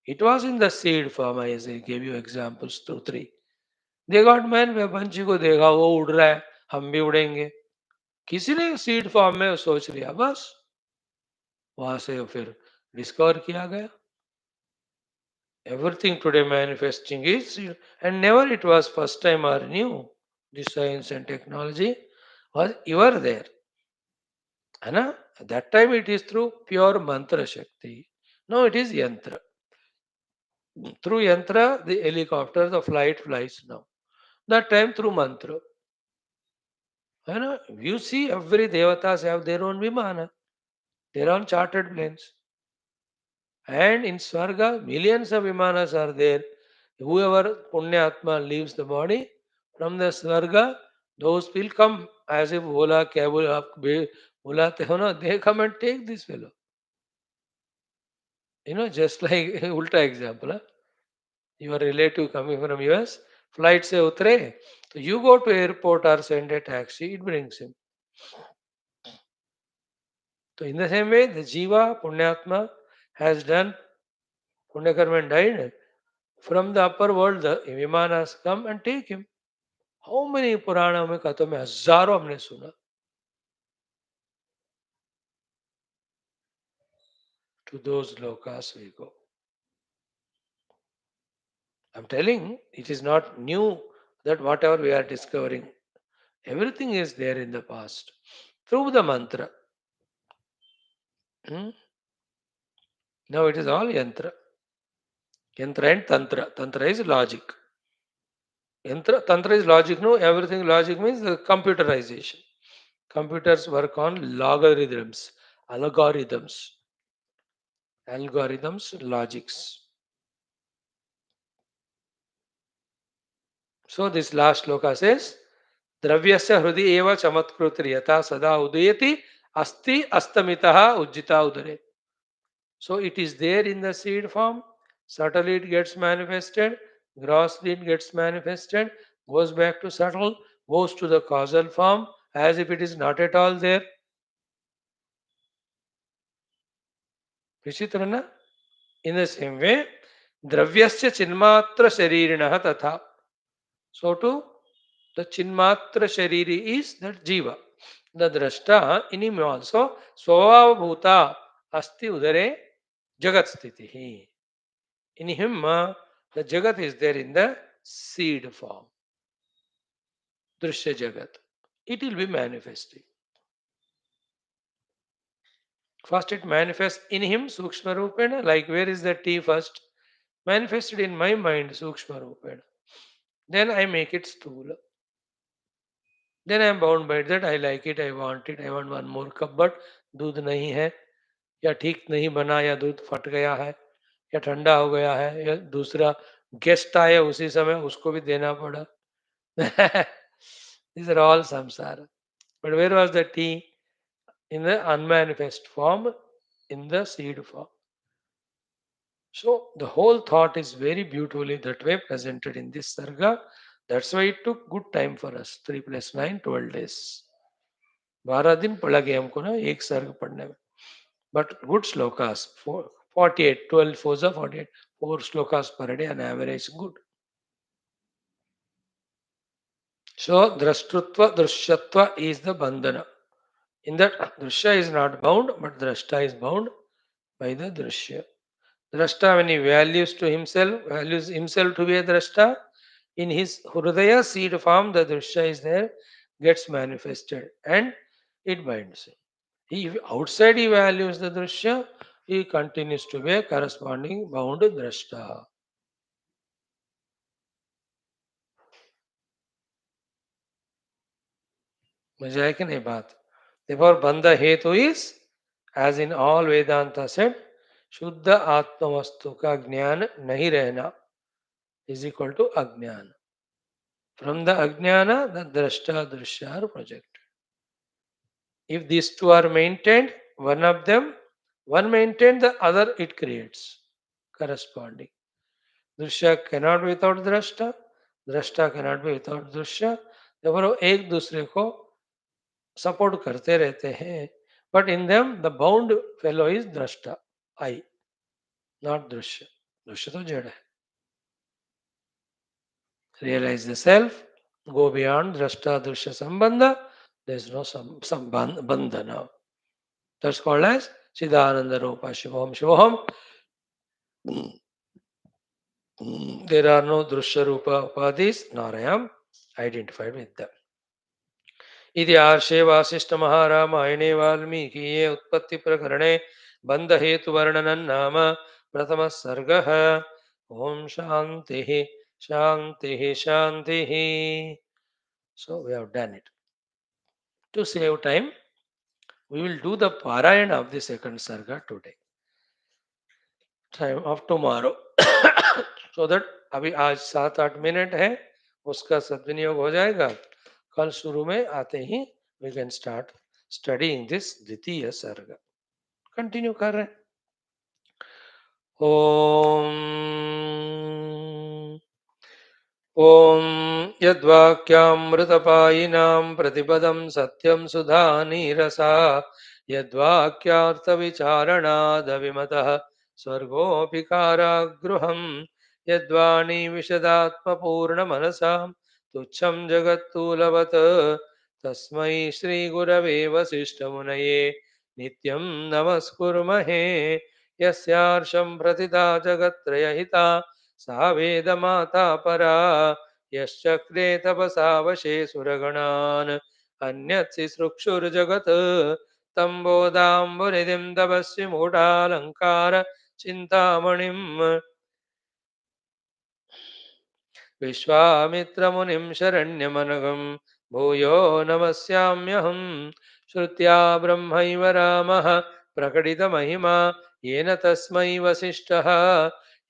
[SPEAKER 1] It was in the seed form, as I gave you examples, 2, 3. They got man में पंछी को देखा वो उड़ रहा है, हम भी उड़ेंगे. किसी ने सीड फॉर्म में सोच लिया, बस वहां से फिर डिस्कवर किया गया. Everything today manifesting is, and never it was first time or new. The science and technology was ever there. है ना? At that time it is through pure mantra shakti. Now it is yantra. Through yantra, the helicopter, the flight flies now. That time through mantra. है ना? You see every devatas have their own vimana, their own chartered planes. And in Swarga, millions of vimanas are there. Whoever Punyatma leaves the body, from the Swarga, those will come as if Bola, kya bola, bulate ho na, they come and take this fellow. Just like ulta example. Your relative coming from US, flight se utre, so you go to airport or send a taxi, it brings him. So in the same way, the Jiva, Punyatma, has done, Punyakarma and died. From the upper world, the Vimanas come and take him. How many Purana में कथों में हजारों हमने सुना. To those lokas we go. I'm telling, it is not new that whatever we are discovering, everything is there in the past. Through the mantra. Hmm? Now it is all yantra. Yantra and tantra. Tantra is logic. Tantra is logic. No, everything logic means the computerization. Computers work on logarithms, algorithms, logics. So this last sloka says, Dravyasya hrudi eva chamatkrutri sada udayati asti astamitaha ujjita udare. So it is there in the seed form, subtly it gets manifested, grossly it gets manifested, goes back to subtle, goes to the causal form as if it is not at all there. Vichitra na? In the same way, Dravyasya chinmatra sharirinaha tatha. So too, the chinmatra shariri is that jiva. The drashta in him also swabhava bhuta asti udare jagat sthitihi. In him, the jagat is there in the seed form. Drishya jagat. It will be manifesting. First it manifests in him, sukshma rupena, like where is the tea first? Manifested in my mind, sukshma rupena. Then I make it sthula. Then I am bound by that. I like it, I want it, I want one more cup, but दूध नहीं है, या ठीक नहीं बना, या दूध फट गया है, या ठंडा हो गया है, या दूसरा गेस्ट आया उसी समय उसको भी देना पड़ा. These are all samsara. But where was the T? In the unmanifest form, in the seed form. So the whole thought is very beautifully that way presented in this sarga. That's why it took good time for us. 3 plus 9, 12 days. 12 दिन पढ़ा गया हमको ना एक सर्ग पढ़ने में. But good slokas. 48, 12 fours are 48. 4 slokas per day on average. Good. So drashtrutva, drishyatva is the bandhana. In that, drishya is not bound, but drashta is bound by the drishya. Drashta, when he values himself to be a drashta, in his Hridaya seed form, the drishya is there, gets manifested, and it binds him. If outside he values the drishya, he continues to be a corresponding bound drashta. मुझे है कि नहीं बात? Therefore, bandha hetu is, as in all Vedanta said, शुद्ध आत्मवस्तु का ज्ञान नहीं रहना is equal to अज्ञान. From the ajnana, the drashta, drishya are projected. If these two are maintained, one maintained, the other it creates corresponding. Drishya cannot be without drashta cannot be without drishya. Therefore, वो एक दूसरे को support करते रहते हैं. But in them, the bound fellow is drashta, I, not drishya. Drishya तो जड़ है. Realize the self, go beyond drashta, drishya sambandha. There is no bandhana. That's called as Chidananda Rupa Shivoham Shivoham. There are no Drushya Rupa Upadhis, nor I am identified with them. इति आर्षे वासिष्ठ महारामायणे वाल्मीकिये उत्पत्ति प्रकरणे बंध हेतु वर्णनं नाम प्रथम सर्गः. ओम शांति शांति शांति. So we have done it. To save time, we will do the parayana of the second sarga today. Time of tomorrow. So that अभी आज 7-8 मिनट है, उसका सद्विनियोग हो जाएगा. कल शुरू में आते ही we can start studying this द्वितीय सर्ग. कंटिन्यू कर रहे हैं. ओम यद्वाक्यामृतपायिनां प्रतिपदं सत्यं सुधानीरसा यद्वाक्यार्थविचारणादविमतः स्वर्गोऽपि कारागृहम् यद्वाणी विशदात्मपूर्णमनसां तुच्छं जगत्तूलवत् तस्मै श्रीगुरवे वसिष्ठमुनये नित्यं नमस्कुर्महे. यस्यार्षं प्रतिदा जगत्त्रयहिता सा वेदमाता परा यश्चक्रे तपसा वशे सुरगणान् अन्यत् सृक्षुर्जगत् तं बोधाम्बुनिधिं तपस्वि मूढालङ्कार चिन्तामणिम् विश्वामित्रमुनिं शरण्यमनघं भूयो नमस्याम्यहम्. श्रुत्या ब्रह्मैव रामः प्रकटितमहिमा येन तस्मै वसिष्ठः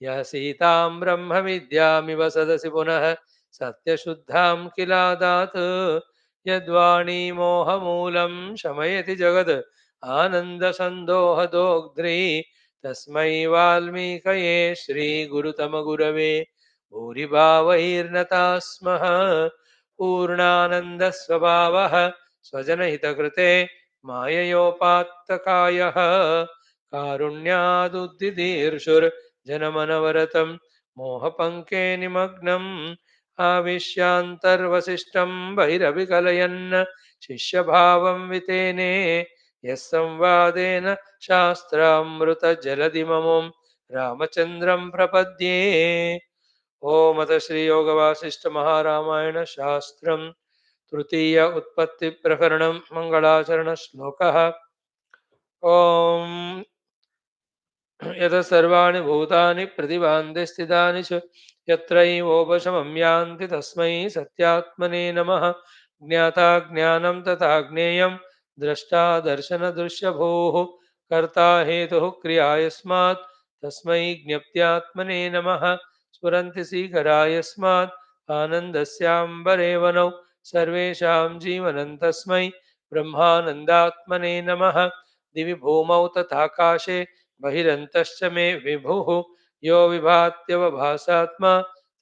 [SPEAKER 1] यः सीतां ब्रह्मविद्यामिव सदसि पुनः सत्यशुद्धां किलादात् यद्वाणी मोहमूलं शमयति जगत् आनन्दसन्दोहदोग्ध्री तस्मै वाल्मीकये श्रीगुरुतमगुरवे भूरिभावैर्नता स्मः. पूर्णानन्दस्वभावः स्वजनहितकृते माययोपात्तकायः कारुण्यादुद्दिदीर्षुर्जनमनवरतं मोहपङ्के निमग्नम् आविश्यान्तर्वसिष्ठं बहिरभिकलयन् शिष्यभावं वितेने यः संवादेन शास्त्रामृतजलधिममुं रामचन्द्रं प्रपद्ये. ओम अथ श्री योग वासिष्ठ महारामायण शास्त्रम तृतीय उत्पत्ति प्रकरणम मंगलाचरण श्लोकः. ओम यत सर्वाणि भूतानि प्रतिभान्ति स्थितानि च यत्रैवोपशमं यान्ति तस्मै सत्यात्मने नमः. ज्ञाता ज्ञानं तथा ज्ञेयं द्रष्टा दर्शन दृश्यभूः कर्ता हेतुः क्रिया यस्मात् तस्मै ज्ञप्त्यात्मने नमः. स्फुरन्ति सीकरा यस्मात् आनन्दस्याम्बरे वनौ सर्वेषां जीवनं तस्मै ब्रह्मानन्दात्मने नमः। दिवि भूमौ तथाकाशे बहिरन्तश्च मे विभुः यो विभात्यवभासात्मा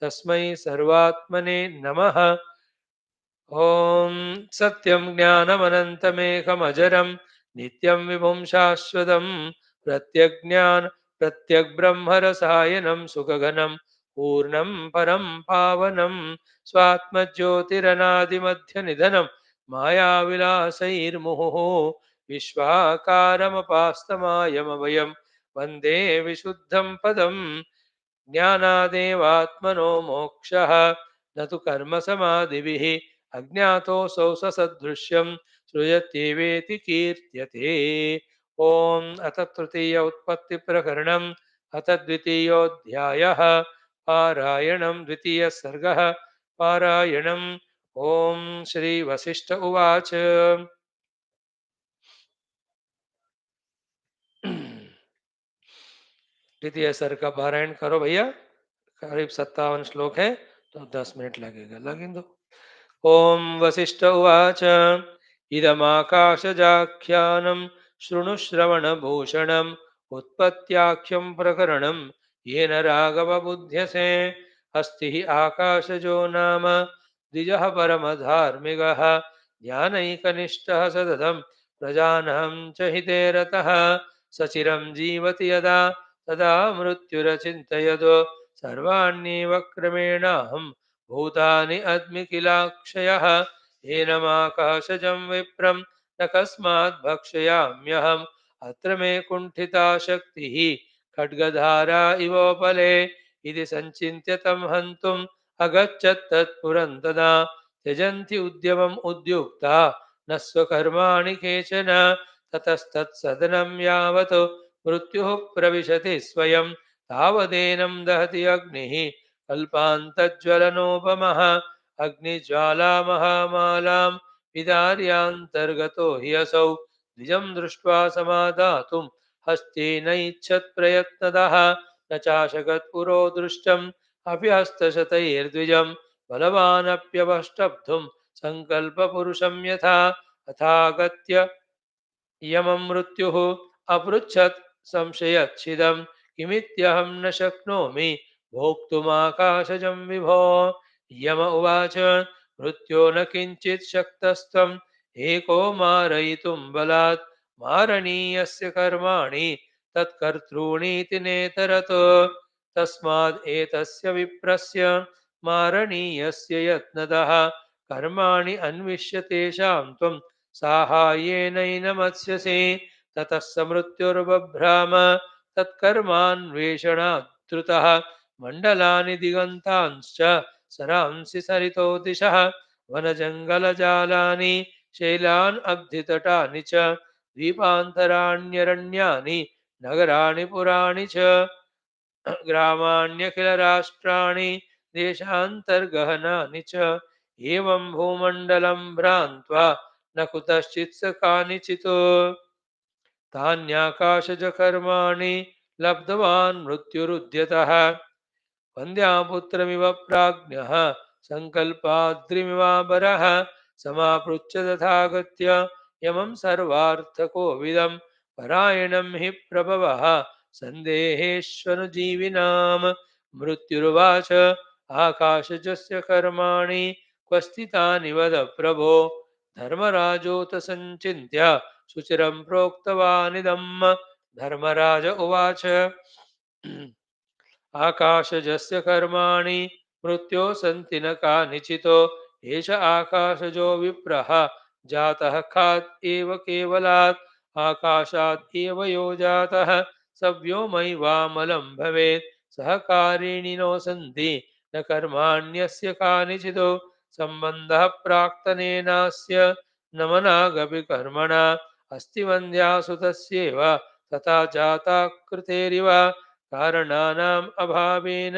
[SPEAKER 1] तस्मै सर्वात्मने नमः। ॐ सत्यं ज्ञानमनन्तमेकमजरं नित्यं विभुं शाश्वतं प्रत्यग्ज्ञान प्रत्यग्ब्रह्मरसायनं सुखघनं पूर्णं परं पावनं स्वात्मज्योतिरनादिमध्यनिधनं मायाविलासैर्मुहुः विश्वाकारमपास्तमायमभयं वन्दे विशुद्धं पदम्। ज्ञानादेवात्मनो मोक्षः न तु कर्मसमाधिभिः अज्ञातोऽसौ ससदृश्यं श्रूयत्येवेति कीर्त्यते। ॐ अथ तृतीय उत्पत्तिप्रकरणम् अथ द्वितीयोऽध्यायः पारायणं द्वितीयः सर्गः पारायणम्। ॐ श्री वसिष्ठ उवाच द्वितीय सर्ग का पारायण करो भैया। करीब 57 श्लोक है तो 10 मिनट लगेगा, लगें दो। ओम वसिष्ठ उवाच इदमाकाशजाख्यानं शृणुश्रवणभूषणम् उत्पत्त्याख्यं प्रकरणं येन राघवबुध्यसे। अस्ति हि आकाशजो नाम द्विजः परमधार्मिकः ज्ञानैकनिष्ठः सततं प्रजानहं च हिते रतः। सचिरं जीवति यदा तदा मृत्युरचिन्तयतो सर्वाण्येव क्रमेणाहं भूतानि अद्मि किलाक्षयः। येनमाकाशजं विप्रं न कस्मात् भक्षयाम्यहम् अत्र मे कुण्ठिता शक्तिः खड्गधारा इवोपले। इति सञ्चिन्त्य तं हन्तुम् अगच्छत् तत्पुरं तदा त्यजन्ति उद्यमम् उद्युक्ता न स्वकर्माणि केचन। ततस्तत्सदनं यावत् मृत्युः प्रविशति स्वयं तावदेनं दहति अग्निः कल्पान्तज्वलनोपमः। अग्निज्वालामहामालां विदार्यान्तर्गतो हि असौ द्विजं दृष्ट्वा समादातुं हस्तेनैच्छत् प्रयत्नतः न चाशकत् पुरो दृष्टम् अपि हस्तशतैर्द्विजं बलवानप्यवष्टब्धुं सङ्कल्पपुरुषं यथा। अथागत्य यमं मृत्युः अपृच्छत् संशयच्छिदं किमित्यहं न शक्नोमि भोक्तुमाकाशजं विभो। यम उवाच मृत्यो न किञ्चित् शक्तस्त्वम् एको मारयितुं बलात् मारणीयस्य कर्माणि तत्कर्तॄणीति नेतरतो। तस्माद् एतस्य विप्रस्य मारणीयस्य यत्नतः कर्माणि अन्विष्य तेषां त्वं साहाय्येनैनमत्स्यसि। ततः स मृत्युर्बभ्राम तत्कर्मान्वेषणात् द्रुतः मण्डलानि दिगन्तांश्च सरांसि सरितो दिशः वनजङ्गलजालानि शैलान् अब्धितटानि च द्वीपान्तराण्यरण्यानि नगराणि पुराणि च ग्रामाण्यखिलराष्ट्राणि देशान्तर्गहनानि च। एवं भूमण्डलं भ्रान्त्वा न कुतश्चित् स कानिचित् तान्याकाशजकर्माणि लब्धवान् मृत्युरुद्यतः। वन्द्यापुत्रमिव प्राज्ञः सङ्कल्पाद्रिमिवाबरः समापृच्छ तथागत्य यमं सर्वार्थकोविदं परायणं हि प्रभवः सन्देहेष्वनुजीविनाम्। मृत्युर्वाच आकाशजस्य कर्माणि क्व स्थितानि वद प्रभो। धर्मराजोत सञ्चिन्त्य सुचिरं प्रोक्तवानिदम्। धर्मराज उवाच आकाशजस्य कर्माणि मृत्यो सन्ति न कानिचितो एष आकाशजो विप्रः जातः खात् एव केवलात्। आकाशात् एव यो जातः स व्योमैवामलं भवेत् सहकारिणिनो सन्ति न कर्माण्यस्य कानिचितो। सम्बन्धः प्राक्तनेनास्य न मनागपि कर्मणा अस्ति वन्द्यासुतस्येव तथा जाता कृतेरिव। कारणानाम् अभावेन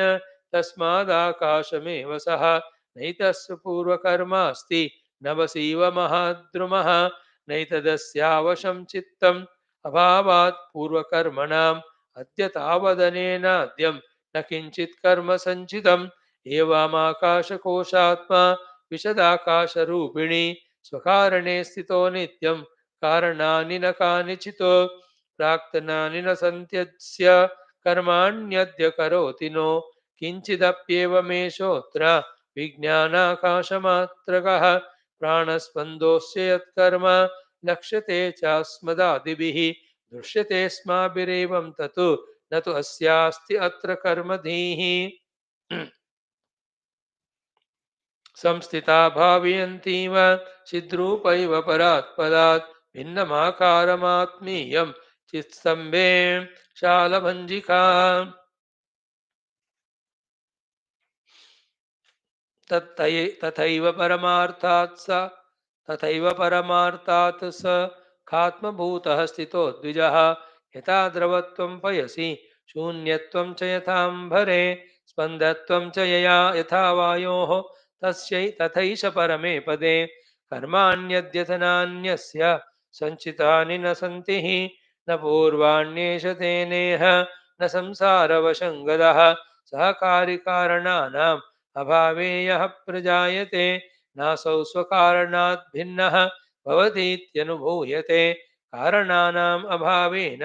[SPEAKER 1] तस्मादाकाशमेव सः नैतस्य पूर्वकर्मास्ति नभसीव महाद्रुमः नैतदस्यावशं चित्तम् अभावात् पूर्वकर्मणाम् अद्य तावदनेनाद्यं न किञ्चित् कर्म सञ्चितम्। एवमाकाशकोशात्मा विशदाकाशरूपिणी स्वकारणे स्थितो नित्यं कारणानि न कानिचितो प्राक्तनानि न सन्त्यस्य कर्माण्यद्य करोति नो किञ्चिदप्येवमेषोऽत्र विज्ञानाकाशमात्रकः प्राणस्पन्दोऽस्य यत्कर्म लक्ष्यते चास्मदादिभिः दृश्यते स्माभिरेवं तत् न तु अस्यास्ति अत्र कर्मधीः संस्थिता भावयन्तीव चिद्रूपैव परात् पदात् भिन्नमाकारमात्मीयं चित्स्तम्भे शालभञ्जिका तथैव परमार्थात् स खात्मभूतः स्थितो द्विजः यथा द्रवत्वं पयसि शून्यत्वं च यथाम्भरे स्पन्दत्वं च यथा वायोः तथैष परमे पदे कर्माण्यद्यतनान्यस्य सञ्चितानि न सन्ति हि न पूर्वाण्येष तेनेह न संसारवशङ्गदः सहकारिकारणानाम् अभावे यः प्रजायते नासौ स्वकारणात् भिन्नः भवतीत्यनुभूयते कारणानाम् अभावेन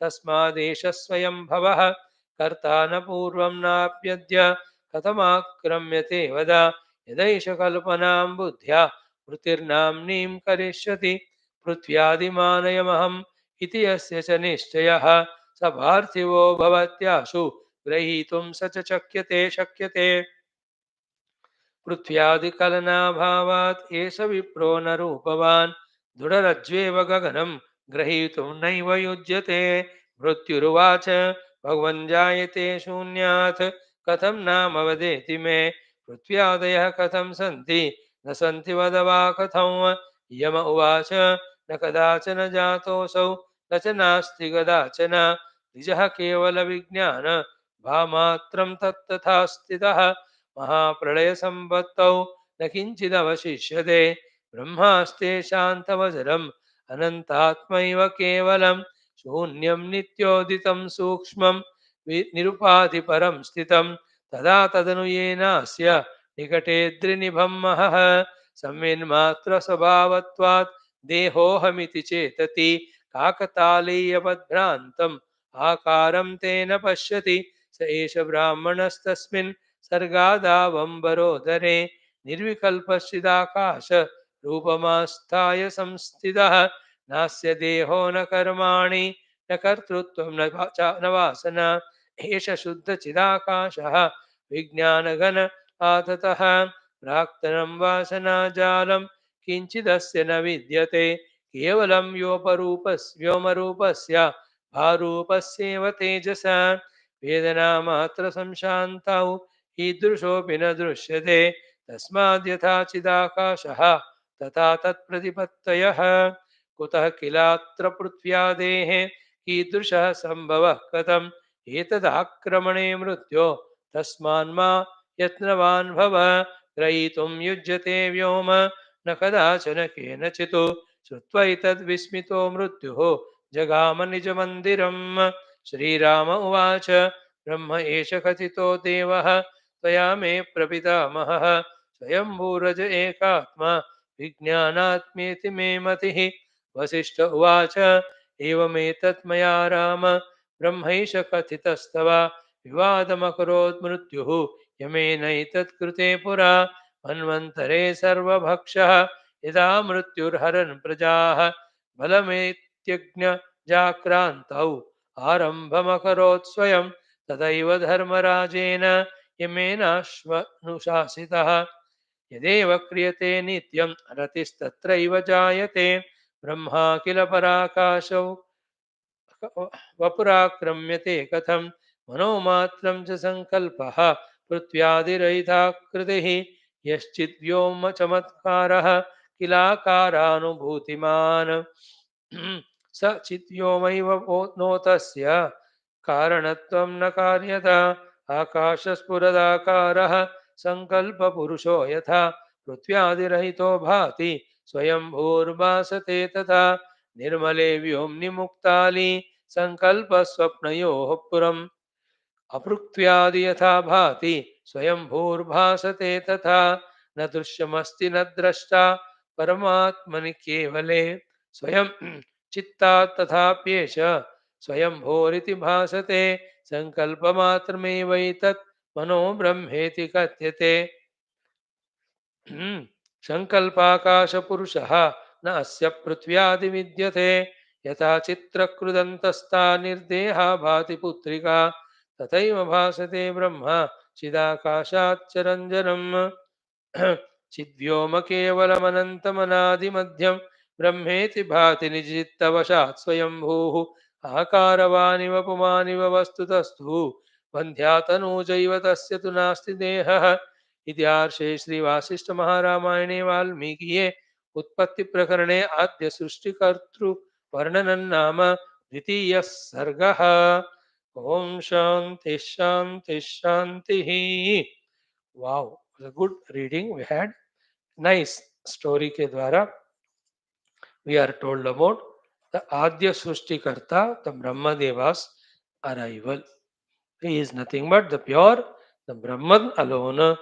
[SPEAKER 1] तस्मादेष स्वयंभवः कर्ता न पूर्वं नाप्यद्य कथमाक्रम्यते वद यदैष कल्पनां बुद्ध्या वृत्तिर्नाम्नीं करिष्यति पृथ्व्यादिमानयमहम् इति यस्य च निश्चयः स पार्थिवो भवत्याशु ग्रहीतुं स च शक्यते पृथ्व्यादिकलनाभावात् एष विप्रो न रूपवान् दृढरज्ज्वेव गगनं ग्रहीतुं नैव युज्यते मृत्युरुवाच भगवन् जायते शून्यात् कथं नाम वदेति मे पृथ्व्यादयः कथं सन्ति न सन्ति वद वा कथं यम उवाच न कदाचन जातोऽसौ न च नास्ति कदाचन द्विजः केवलविज्ञान भामात्रं तत्तथा स्थितः महाप्रलयसम्पत्तौ न किञ्चिदवशिष्यते ब्रह्मास्ते शान्तवजरम् अनन्तात्मैव केवलं शून्यं नित्योदितं सूक्ष्मं निरुपाधिपरं स्थितं तदा तदनुयेनास्य निकटे द्रिनिभं महः संविन्मात्रस्वभावत्वात् देहोऽहमिति चेतति काकतालीयवद्भ्रान्तम् आकारं तेन पश्यति स एष ब्राह्मणस्तस्मिन् सर्गादावम्बरोदरे निर्विकल्पश्चिदाकाश रूपमास्थाय संस्थितः नास्य देहो न कर्माणि न कर्तृत्वं न वासना एष शुद्धचिदाकाशः विज्ञानघन आततः प्राक्तनं वासनाजालं किञ्चिदस्य न विद्यते केवलं व्योमरूपस्य भारूपस्येव तेजसा वेदनामात्र संशान्तौ ईदृशोऽपि न दृश्यते तस्माद् यथा चिदाकाशः तथा तत्प्रतिपत्तयः कुतः किलात्र पृथ्व्यादेः कीदृशः सम्भवः कथम् एतदाक्रमणे मृत्यो तस्मान्मा यत्नवान् भव ग्रहीतुं युज्यते व्योम न कदाचन केनचित् श्रुत्वा एतद्विस्मितो मृत्युः जगाम निजमन्दिरम् श्रीराम उवाच ब्रह्म एष कथितो देवः त्वया मे प्रपितामहः स्वयंभूरज एकात्मा विज्ञानात्मेति मे मतिः वसिष्ठ उवाच एवमेतत् मया राम ब्रह्मैष कथितस्तव विवादमकरोत् मृत्युः यमेनैतत् कृते पुरा मन्वन्तरे सर्वभक्षः यदा मृत्युर्हरन् प्रजाः बलमेत्यज्ञजाक्रान्तौ आरम्भमकरोत् स्वयं तदैव धर्मराजेन यमेनाश्वनुशासितः यदेव क्रियते नित्यं रतिस्तत्रैव जायते ब्रह्मा किल पराकाशौ वपुराक्रम्यते कथं मनोमात्रं च सङ्कल्पः पृथ्व्यादिरहिताकृतिः यश्चित् व्योमचमत्कारः किलाकारानुभूतिमान् स चिद्व्योमैव नो तस्य कारणत्वं न कार्यता आकाशस्फुरदाकारः सङ्कल्पपुरुषो यथा पृथ्व्यादिरहितो भाति स्वयंभूर्भासते तथा निर्मले व्योम्नि मुक्ताली सङ्कल्पस्वप्नयोः पुरम् अपृक्त्यादि यथा भाति स्वयंभूर्भासते तथा न दृश्यमस्ति न द्रष्टा परमात्मनि केवले स्वयं चित्तात् तथाप्येष स्वयं भोरिति भासते संकल्पमात्रमेवैतत् मनो ब्रह्मेति कथ्यते। संकल्पाकाशपुरुषः न अस्य पृथ्व्यादि विद्यते यथा चित्रकृदन्तस्था निर्देहा भाति पुत्रिका तथैव भासते ब्रह्म चिदाकाशात् चरञ्जनम् चिद्व्योम केवलमनन्तमनादिमध्यं ब्रह्मेति भाति निजित्तवशात् स्वयंभूः आकारवानिव पुमानिव वस्तुतस्तु वन्ध्यातनूजैव तस्य तु नास्ति देहः। इत्यार्षे श्रीवासिष्ठ महारामायणे वाल्मीकिये उत्पत्तिप्रकरणे आद्य सृष्टिकर्तृ वर्णनं नाम द्वितीयः सर्गः। ओम शांति शांति शांति। Wow, good reading we had, nice story के द्वारा we are told about the Adya Srushtikarta, the Brahmadeva's arrival. He is nothing but the pure, the Brahman alone,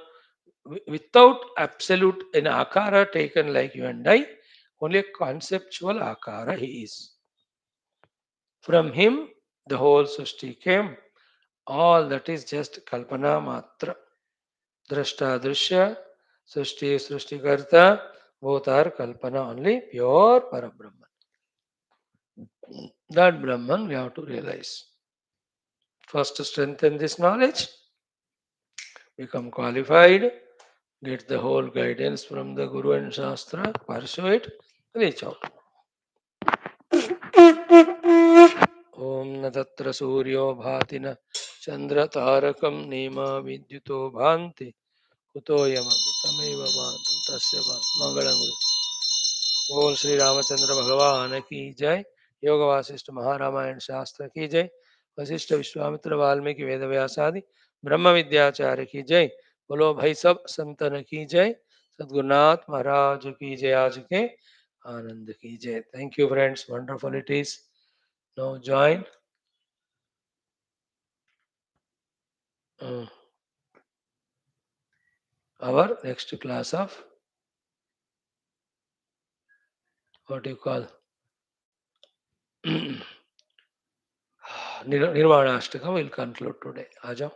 [SPEAKER 1] without absolute an akara taken like you and I, only a conceptual akara he is. From him, the whole Srushti came. All that is just Kalpana Matra. Drashta Drishya, Srushti Srushtikarta, both are Kalpana only, pure Parabrahman. That Brahman we have to realize. First, to strengthen this knowledge, become qualified, get the whole guidance from the Guru and Shastra, pursue it, reach out. Om न तत्र सूर्यो भाति न चंद्र तारकम नेमा विद्युतो भान्ति कुतो यमतमेव भान्ति तस्य मंगलम। बोल श्री रामचंद्र भगवान की जय। योग वासिष्ठ महारामायण शास्त्र की जय। वशिष्ठ विश्वामित्र वाल्मीकि वेद व्यासादि ब्रह्म विद्याचार्य की जय। बोलो भाई सब संतन की जय। सद्गुरुनाथ महाराज की जय। आज के आनंद की जय। Thank you friends, wonderful it is. Now join our next class of what you call Nirvana Ashtakam will conclude today. आ जाओ।